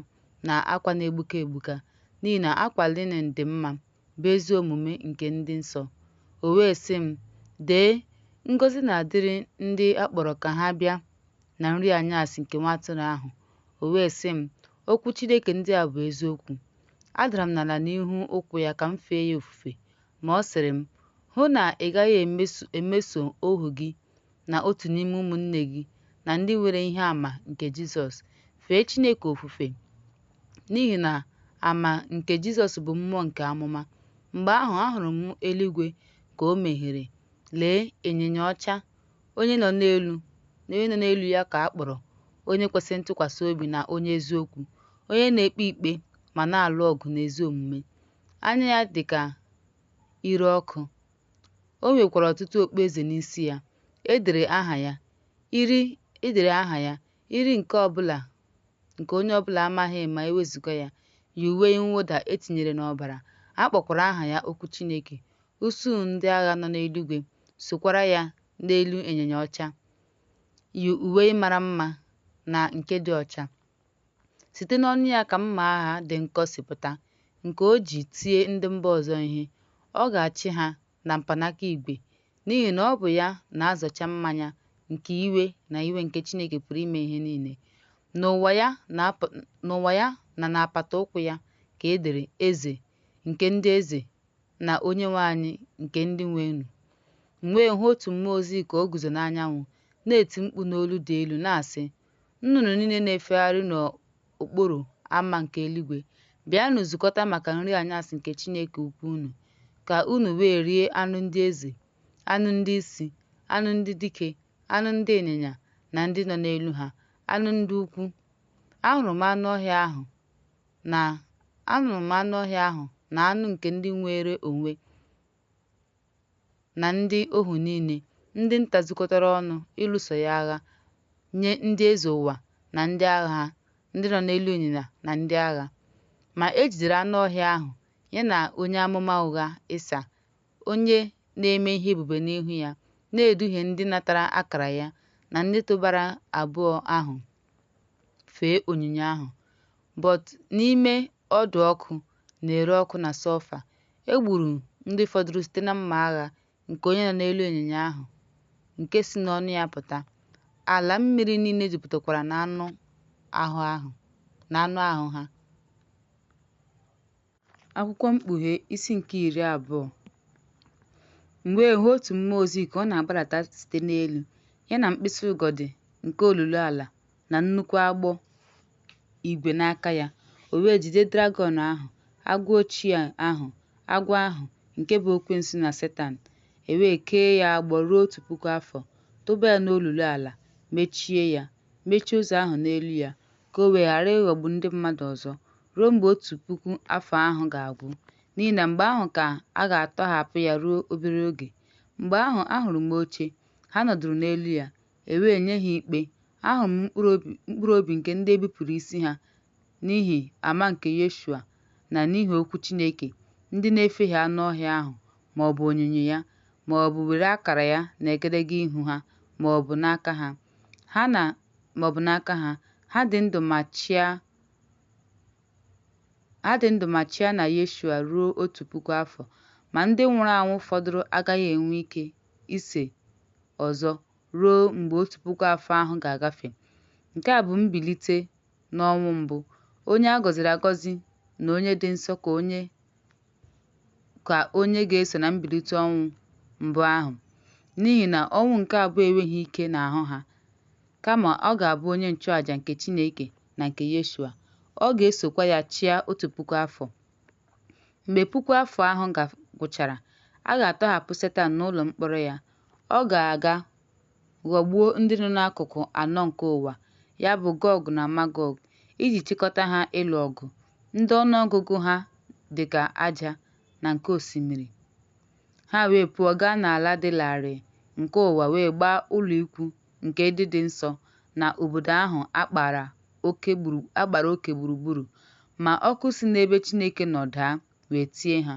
na akwa na-egbuka egbuka, n'ihi na akwa linen dị mma, bụ ezi omume nke ndị nsọ. O wee sị m, dee, ngọzi na-adịrị ndị akpọrọ ka ha bịa na nri anyasị nke nwa atụrụ ahụ. O wee sị m, okwu Chineke ndị a bụ eziokwu. Adara m n'ala n'ihu ụkwụ ya ka m fee ya ofufe, ma ọ sịrị m, hụ na ị gaghị emeso ohu gị na otu n'ime ụmụnne gị na ndị nwere ihe àmà nke Jizọs, fee Chineke ofufe, n'ihi na àmà nke Jizọs bụ mmụọ nke amụma. Mgbe ahụ ahụrụ m eluigwe ka o meghere, lee, ịnyịnya ọcha, onye nọ n'elu ya ka a kpọrọ onye kwesịrị ntụkwasị obi na onye eziokwu, onye na-ekpe ikpe ma na-alụ ọgụ n'ezi omume. Anya ya dị ka ire ọkụ. O nwekwara ọtụtụ okpueze n'isi ya. E dere aha ya, iri nke onye ọbụla amaghị ma ewezụga ya, yi uwe mwụda etinyere n'ọbara. A kpọkwara aha ya Okwu Chineke. Usuu ndị agha nọ n'eluigwe sokwara ya n'elu ịnyịnya ọcha, yi uwe mara mma na nke dị ọcha. Site n'ọnụ ya ka mma agha dị nkọ si pụta, nke o ji tie ndị mba ọzọ ihe. Ọ ga-achị ha na mpanaka igwe, n'ihi na ọ bụ ya na-azọcha mmanya nke iwe na iwe nke Chineke pụrụ ime ihe niile. N'ụwa ya na n'apata ụkwụ ya ka e dere eze nke ndị eze na Onyenwe anyị nke ndị nwenu. M wee hụ otu mmụọ ozi ka o guzo n'anyanwụ, na-eti mkpu n'olu dị elu, na-asị, nnụnụ niile na-efegharị n'okpuru ama nke eluigwe, bịanụ zukọta maka nri anyasị nke Chineke ukwu unu, ka unu wee rie anụ ndị eze, anụ ndị isi, anụ ndị dike, anụ ndị ịnyịnya na ndị nọ n'elu ha, anụ ndị ukwu. Ahụrụ m anụ ọhịa ahụ na anụ nke ndị nwere onwe na ndị ohu niile, ndị nta zukọtara ọnụ ịlụso ya agha, nye ndị eze ụwa na ndị agha ha, ndị nọ n'elu ịnyịnya na ndị agha. Ma e jidere anụ ọhịa ahụ, ya na onye amụma ụgha Ịsa, onye na-eme ihe ebube n'ihu ya, na-eduhie ndị natara akara ya na ndị tụbara abụọ ahụ fee onyinyo ahụ. But n'ime ọdụ ọkụ na-ere ọkụ na sọlfa, e gburu ndị fọdụrụ site na mma agha nke onye nọ n'elu ịnyịnya ahụ, nke si n'ọnụ ya pụta. Ala mmiri niile jupụtakwara na anụ ahụ ha. Akwụkwọ Mkpughe isi nke 20. M wee hụ otu mmụọ ozi ka ọ na-agbadata site n'elu, ya na mkpịsị ugodi nke olulu ala na nnukwu agbụ igwe n'aka ya. O wee jide dragọn ahụ, agwọ ochie ahụ, agwọ ahụ nke bụ Ekwensu na Setan, e wee kee ya agbọ ruo 1000 afọ, tụba ya n'olulu ala, mechie ụzọ ahụ n'elu ya, ka o wee ghara ịghọgbu ndị mmadụ ọzọ ruo mgbe 1000 afọ ahụ ga-agwụ, n'ihi na mgbe ahụ ka a ga-atọhapụ ya ruo obere oge. Mgbe ahụ ahụrụ m oche, ha nọdụrụ n'elu ya, e wee nye ha ikpe. Ahụrụ m mkpụrụ obi nke ndị e bipụrụ isi ha n'ihi ama nke Yeshua na n'ihi okwu Chineke, ndị na-efehie anụ ọhịa ahụ ma ọ bụ onyinyo ya, ma ọ bụ were akara ya na egedege ihu ha ma ọ bụ n'aka ha. Ha dị ndụ ma chịa na Yeshua ruo 1000 afọ, ma ndị nwụrụ anwụ fọdụrụ agaghị enwe ike ise ọzọ ruo mgbe 1000 afọ ahụ ga-agafe. Nke a bụ mbilite n'ọnwụ mbụ. Onye a gọziri agọzi na onye dị nsọ ka onye ga-eso na mbilite ọnwụ mbụ ahụ, n'ihi na ọnwụ nke abụọ enweghị ike n'ahụ ha, kama ọ ga-abụ onye nchụàjà nke Chineke na nke Yeshua. Ọ ga-esokwa ya chịa 1000 afọ. Mgbe 1000 afọ ahụ gwụchara, a ga-atọhapụ Setan n'ụlọ mkpọrọ ya. Ọ ga-aga ghọgbuo ndị nọ n'akụkụ anọ nke ụwa, ya bụ Gog na Magog, iji chịkọta ha ịlụ ọgụ, ndị ọnụọgụgụ ha dị ka aja na nke osimiri. Ha wee pụọ gaa n'ala dị larịị nke ụwa wee gbaa ụlọikwu nke ndị dị nsọ na obodo ahụ agbara oke gburugburu, ma ọkụ si n'ebe Chineke nọ daa wee tie ha.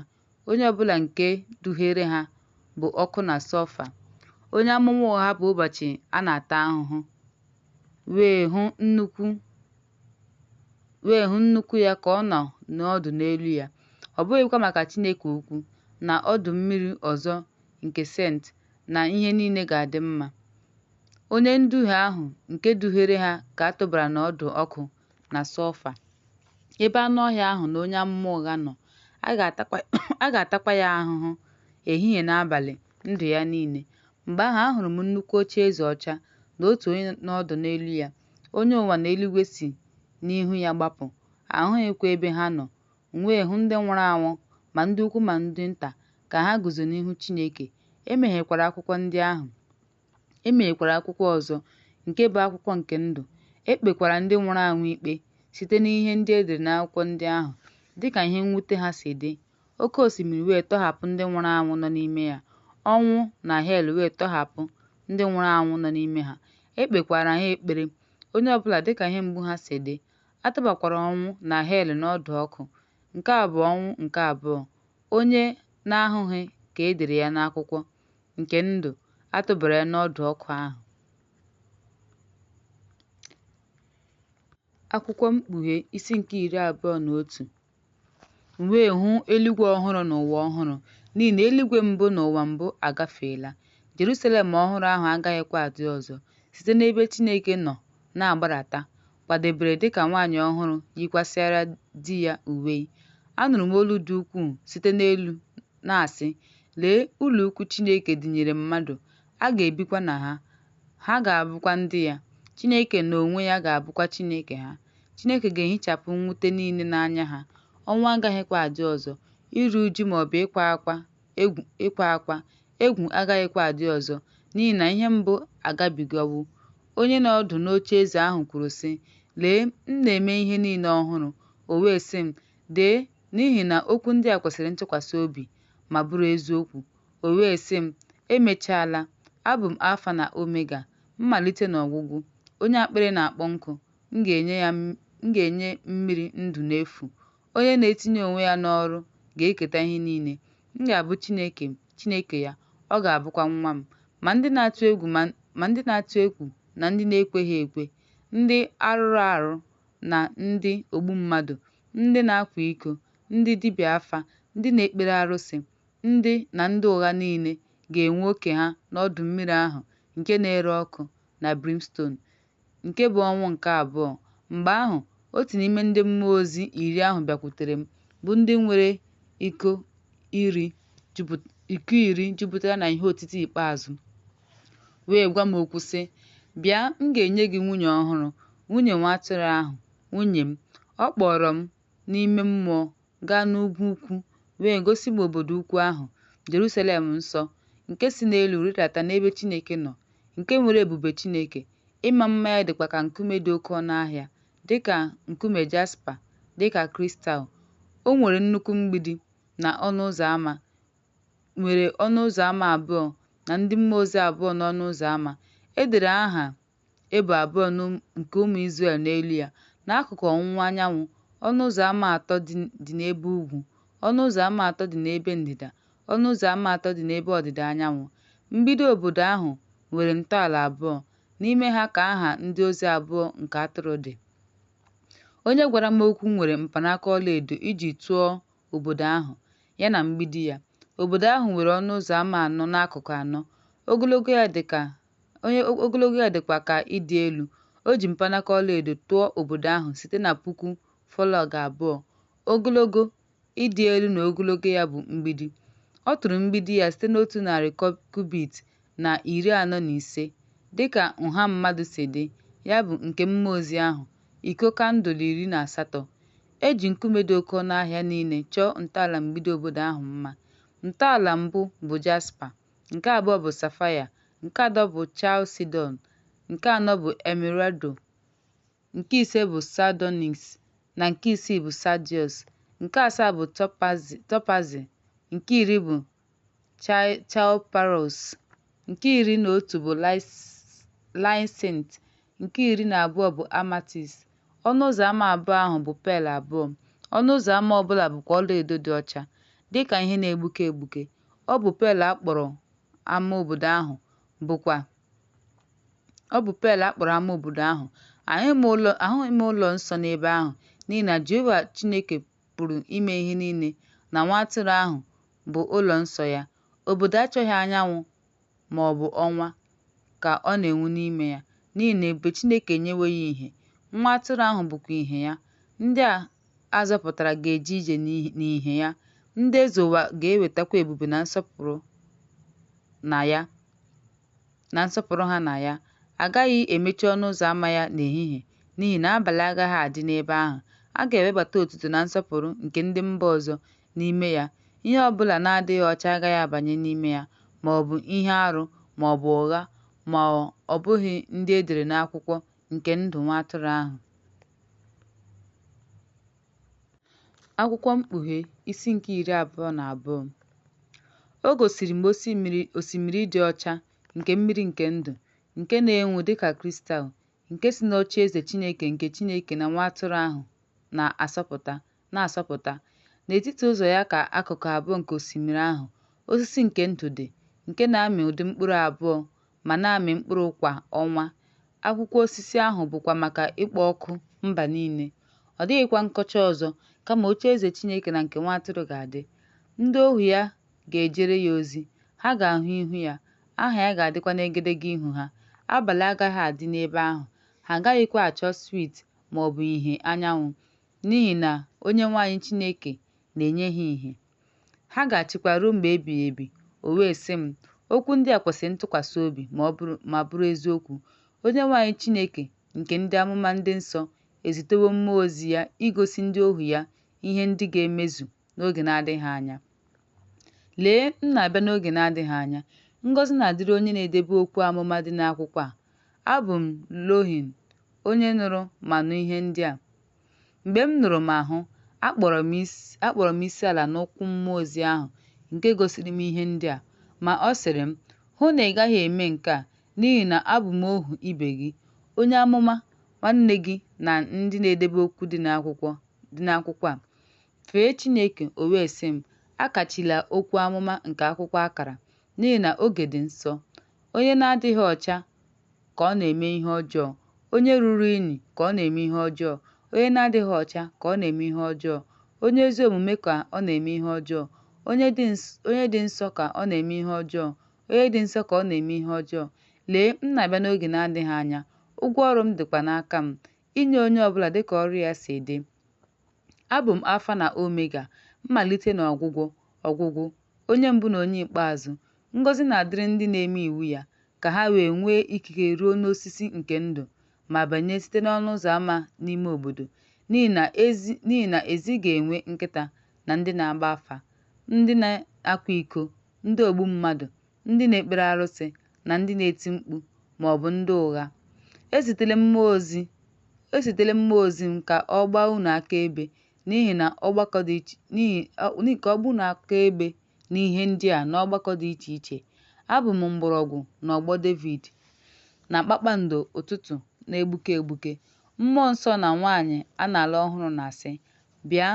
Onye ọbụla nke duhiere ha bụ ọkụ na sọlfa. Onye amụma ụgha bụ ụbọchị a na-ata ahụhụ wee hụ nnukwu ya ka ọ nọ n'ọdụ n'elu ya. Ọ bụghịkwa maka Chineke ukwu na ọdụ mmiri ọzọ nke Sent na ihe niile ga-adị mma. Onye nduhie ahụ nke duhiere ha ka a tụbara n'ọdụ ọkụ na sọlfa, ebe anụ ọhịa ahụ na onye amụma ụgha nọ. A ga-atakwa ya ahụhụ ehihie na abalị ndụ ya niile. Mgbe ahụ ahụrụ m nnukwu ocheeze ọcha na otu onye n'ọdụ n'elu ya. Onye ụwa na eluigwe si n'ihu ya gbapụ. Ahụghịkwa ebe ha nọ. M wee hụ ndị nwụrụ anwụ, ma ndị ukwu ma ndị nta, ka ha guzo n'ihu Chineke. Emeghekwara akwụkwọ ndị ahụ. Emeghekwara akwụkwọ ọzọ, nke bụ akwụkwọ nke ndụ. E kpekwara ndị nwụrụ anwụ ikpe site n'ihe ndị e dere n'akwụkwọ ndị ahụ, dịka ihe mwute ha si dị. Oke osimiri wee tọhapụ ndị nwụrụ anwụ nọ n'ime ya. Ọnwụ na hel wee tọhapụ ndị nwụrụ anwụ nọ n'ime ha. E kpekwara ha ekpere, onye ọbụla dịka ihe mgbu ha si dị. A tụbakwara ọnwụ na hel n'ọdụ ọkụ. Nke a bụ ọnwụ nke abụọ. Onye na-ahụghị ka e dere ya n'akwụkwọ nke ndụ a tụbara ya n'ọdụ ọkụ ahụ. Akwụkwọ Mkpughe isi nke 21. M wee hụ eluigwe ọhụrụ na ụwa ọhụrụ, n'ihi na eluigwe mbụ na ụwa mbụ agafeela. Jerusalem ọhụrụ ahụ agaghịkwa adị ọzọ, site n'ebe Chineke nọ na-agbadata, kwadebere dịka nwaanyị ọhụrụ yikwasịara di ya uwe. Anụrụ m olu dị ukwuu site n'elu na-asị, lee, ụlọ ukwu Chineke dịnyere mmadụ, a ga-ebikwa na ha. Ha ga-abụkwa ndị ya. Chineke n'onwe ya ga-abụkwa Chineke ha. Chineke ga-ehichapụ mwute niile n'anya ha. Ọnwụ agaghịkwa adị ọzọ. Iru uju maọbụ ịkwa akwa egwu agaghịkwa adị ọzọ, n'ihi na ihe mbụ agabigawo. Onye nọ ọdụ n'ocheeze ahụ kwuru sị, lee, m na-eme ihe niile ọhụrụ. O wee sị m, dee, n'ihi na okwu ndị a kwesịrị ntụkwasị obi ma bụrụ eziokwu. O wee sị m, emechaala. Abụ m Alfa na Omega, mmalite na ọgwụgwụ. Onye akpịrị na-akpọ nkụ, m ga-enye mmiri ndụ n'efu. Onye na-etinye onwe ya n'ọrụ ga-eketa ihe niile. M ga-abụ Chineke ya, ọ ga-abụkwa nwa m. Ma ndị na-atụ egwu na ndị na-ekweghị ekwe, ndị arụrụ arụ na ndị ogbu mmadụ, ndị na-akwa iko, ndị dibịa afa, ndị na-ekpere arụsị, ndị ụgha niile ga-enwe oke ha n'ọdụ mmiri ahụ nke na-ere ọkụ na brimstone, nke bụ ọnwụ nke abụọ. Mgbe ahụ, otu n'ime ndị mmụọ ozi 10 ahụ bịakwutere m, bụ ndị nwere iko 10 jupụtara na ihe otiti ikpeazụ, wee gwa m okwu sị, bịa, m ga-enye gị nwunye ọhụrụ, nwunye nwa atụrụ ahụ, nwunye m. Ọ kpọrọ m n'ime mmụọ gaa n'ugwu ukwu, wee gosi m obodo ukwu ahụ, Jerusalem nsọ, nke si n'elu rịdata n'ebe Chineke nọ, nke nwere ebube Chineke. Ịma mma ya dịkwa ka nkume dị oke ọnụ ahịa, dịka nkume jaspa, dịka kristal. O nwere nnukwu mgbidi na ọnụ ụzọ ámá, nwere ọnụ ụzọ ámá abụọ na ndị mmụọ ozi abụọ n'ọnụ ụzọ ámá. E dere aha ebo abụọ nke ụmụ Izrel n'elu ya. N'akụkụ ọwụwa anyanwụ, ọnụ ụzọ ámá atọ dị n'ebe ugwu, ọnụ ụzọ ámá atọ dị n'ebe ndịda, ọnụ ụzọ ámá atọ dị n'ebe ọdịda anyanwụ. Mgbidi obodo ahụ nwere ntọala abụọ. N'ime ha ka aha ndị ozi abụọ nke atụrụ dị. Onye gwara m okwu nwere mkpanaka ọlaedo iji tụọ obodo ahụ, ya na mgbidi ya. Obodo ahụ nwere ọnụ ụzọ ámá anọ n'akụkụ anọ. Ogologo ya dịkwa ka ịdị elu. O ji mkpanaka ọlaedo tụọ obodo ahụ site na 1000 fọlọg abụọ. Ogologo, ịdị elu na ogologo ya bụ mgbidi. Ọ tụrụ mgbidi ya site n'100 kubit na 45, dịka nha mmadụ si dị, ya bụ nke mmụọ ozi ahụ, iko kandụl 18. E ji nkume dị oke ọnụ ahịa niile chọọ ntọala mgbidi obodo ahụ mma. Ntọala mbụ bụ jaspa, nke abụọ bụ safaya, nke atọ bụ chalcedon, nke anọ bụ emeraldo, nke ise bụ sardonyx, na nke isii bụ sardius, nke asaa bụ topazi, nke 10 bụ chalparos, nke 11 bụ hyacinth, nke 12 bụ amethyst. Ọnụ ụzọ ámá abụọ ahụ bụ pearl abụọ. Ọnụ ụzọ ámá ọbụla bụkwa ọlaedo dị ọcha, dịka ihe na-egbuke egbuke. Ọ bụ pearl akpọrọ ámá obodo ahụ. Ahụghị m ụlọ nsọ n'ebe ahụ, n'ihi na Jehova Chineke pụrụ ime ihe niile na Nwa Atụrụ ahụ bụ ụlọ nsọ ya. Obodo achọghị anyanwụ ma ọ bụ ọnwa ka ọ na-enwu n'ime ya, n'ihi na ebube Chineke enyewo ya ìhè. Nwa Atụrụ ahụ bụkwa ìhè ya. Ndị a zọpụtara ga-eje ije n'ìhè ya. Ndị eze ụwa ga-ewetakwa ebube na nsọpụrụ ha na ya. Agaghị emechi ọnụ ụzọ ámá ya n'ehihie, n'ihi na abalị agaghị adị n'ebe ahụ. A ga-ewebata otuto na nsọpụrụ nke ndị mba ọzọ n'ime ya. Ihe ọ bụla na-adịghị ọcha agaghị abanye n'ime ya, ma ọ bụ ihe arụ, ma ọ bụ ụgha, ma ọ bụghị ndị e dere n'akwụkwọ nke ndụ Nwa Atụrụ ahụ. Akwụkwọ Mkpughe isi nke 22. O gosiri m osimiri dị ọcha nke mmiri nke ndụ, nke na-enwu dịka kristal, nke si n'ocheeze Chineke nke Chineke na Nwa Atụrụ ahụ na-asọpụta. N'etiti ụzọ ya ka akụkụ abụọ nke osimiri ahụ, osisi nke ndụ dị, nke na-amị ụdị mkpụrụ abụọ ma na-amị mkpụrụ kwa ọnwa. Akwụkwọ osisi ahụ bụkwa maka ịkpọ ọkụ mba niile. Ọ dịghịkwa nkọcha ọzọ, kama ocheeze Chineke na nke Nwa Atụrụ ga-adị. Ndị ohu ya ga-ejere ya ozi. Ha ga-ahụ ihu ya. Aha ya ga-adịkwa n'egedege ihu ha. Abalị agaghị adị n'ebe ahụ. Ha agaghịkwa achọ swit ma ọ bụ ìhè anyanwụ, n'ihi na Onyenwe anyị Chineke na-enye ha ìhè. Ha ga-achịkwa ruo mgbe ebighị ebi. O wee sị m, okwu ndị a kwesịrị ntụkwasị obi ma bụrụ eziokwu. Onyenwe anyị Chineke nke ndị amụma ndị nsọ ezitewo mmụọ ozi ya igosi ndị ohu ya ihe ndị ga-emezu n'oge na-adịghị anya. Lee, m na-abịa n'oge na-adịghị anya. Ngọzi na-adịrị onye na-edebe okwu amụma dị n'akwụkwọ a. Abụ m Lohin, onye nụrụ ma nụ ihe ndị a. Mgbe m nụrụ ma hụ, akpọrọ m isi ala n'ụkwụ mmụọ ozi ahụ nke gosiri m ihe ndị a. Ma ọ sịrị m, hụ na ị gaghị eme nke a, n'ihi na abụ m ohu ibe gị, onye amụma, nwanne gị na ndị na-edebe okwu dị n'akwụkwọ a. Fee Chineke. O wee sị m, akachila okwu amụma nke akwụkwọ akara, n'ihi na oge dị nsọ. Onye na-adịghị ọcha ka ọ na-eme ihe ọjọọ, onye ruru unyi ka ọ na-eme ihe ọjọọ, onye na-adịghị ọcha ka ọ na-eme ihe ọjọọ, onye ezi omume ka ọ na-eme ihe ọjọọ, onye dị nsọ ka ọ na-eme ihe ọjọọ, onye dị nsọ ka ọ na-eme ihe ọjọọ. Lee, m na-abịa n'oge na-adịghị anya. Ụgwọ ọrụ m dịkwa n'aka m, inye onye ọbụla dịka ọrụ ya si dị. Abụ m Alfa na Omega, mmalite na ọgwụgwụ, onye mbụ na onye ikpeazụ. Ngọzi na-adịrị ndị na-eme iwu ya, ka ha wee nwee ikike ruo n'osisi nke ndụ ma banye site n'ọnụ ụzọ ámá n'ime obodo. N'ihi na ezi ga-enwe nkịta na ndị na-agba afa, ndị na-akwa iko, ndị ogbu mmadụ, ndị na-ekpere arụsị, na ndị na-eti mkpu ma ọ bụ ndị ụgha. Ezitela mmụọ ozi m ka ọ gbaa unu akaebe n'ihe n'ihe ndị a n'ọgbakọ dị iche iche. Abụ m mgbọrọgwụ n'ọgbọ David, na kpakpando ụtụtụ na-egbuke egbuke. Mmụọ nsọ na nwaanyị a na-alụ ọhụrụ na-asị, bịa.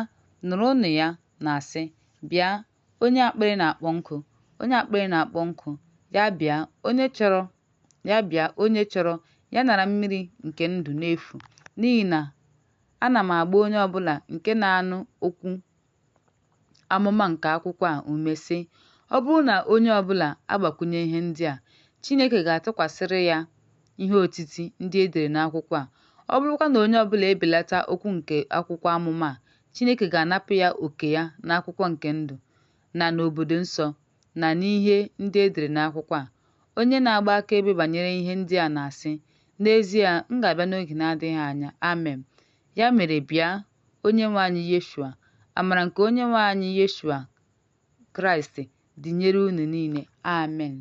Nụrụnụ ya na-asị, bịa. Onye akpịrị na-akpọ nkụ, ya bịa. Onye chọrọ ya nara mmiri nke ndụ n'efu. N'ihi na ana m agba onye ọbụla nke na-anụ okwu amụma nke akwụkwọ a ume, sị, ọ bụrụ na onye ọbụla agbakwunye ihe ndị a, Chineke ga-atụkwasịrị ya ihe otiti ndị e dere n'akwụkwọ a. Ọ bụrụkwa na onye ọbụla ebelata okwu nke akwụkwọ amụma a, Chineke ga-anapụ ya oke ya n'akwụkwọ nke ndụ na n'obodo nsọ na n'ihe ndị e dere n'akwụkwọ a. Onye na-agba akaebe banyere ihe ndị a na-asị, n'ezie, m ga-abịa n'oge na-adịghị anya. Amen. Ya mere, bịa, Onyenwe anyị Yeshua. Amara nke Onyenwe anyị Yeshua Kraịst dịnyere unu niile. Amen.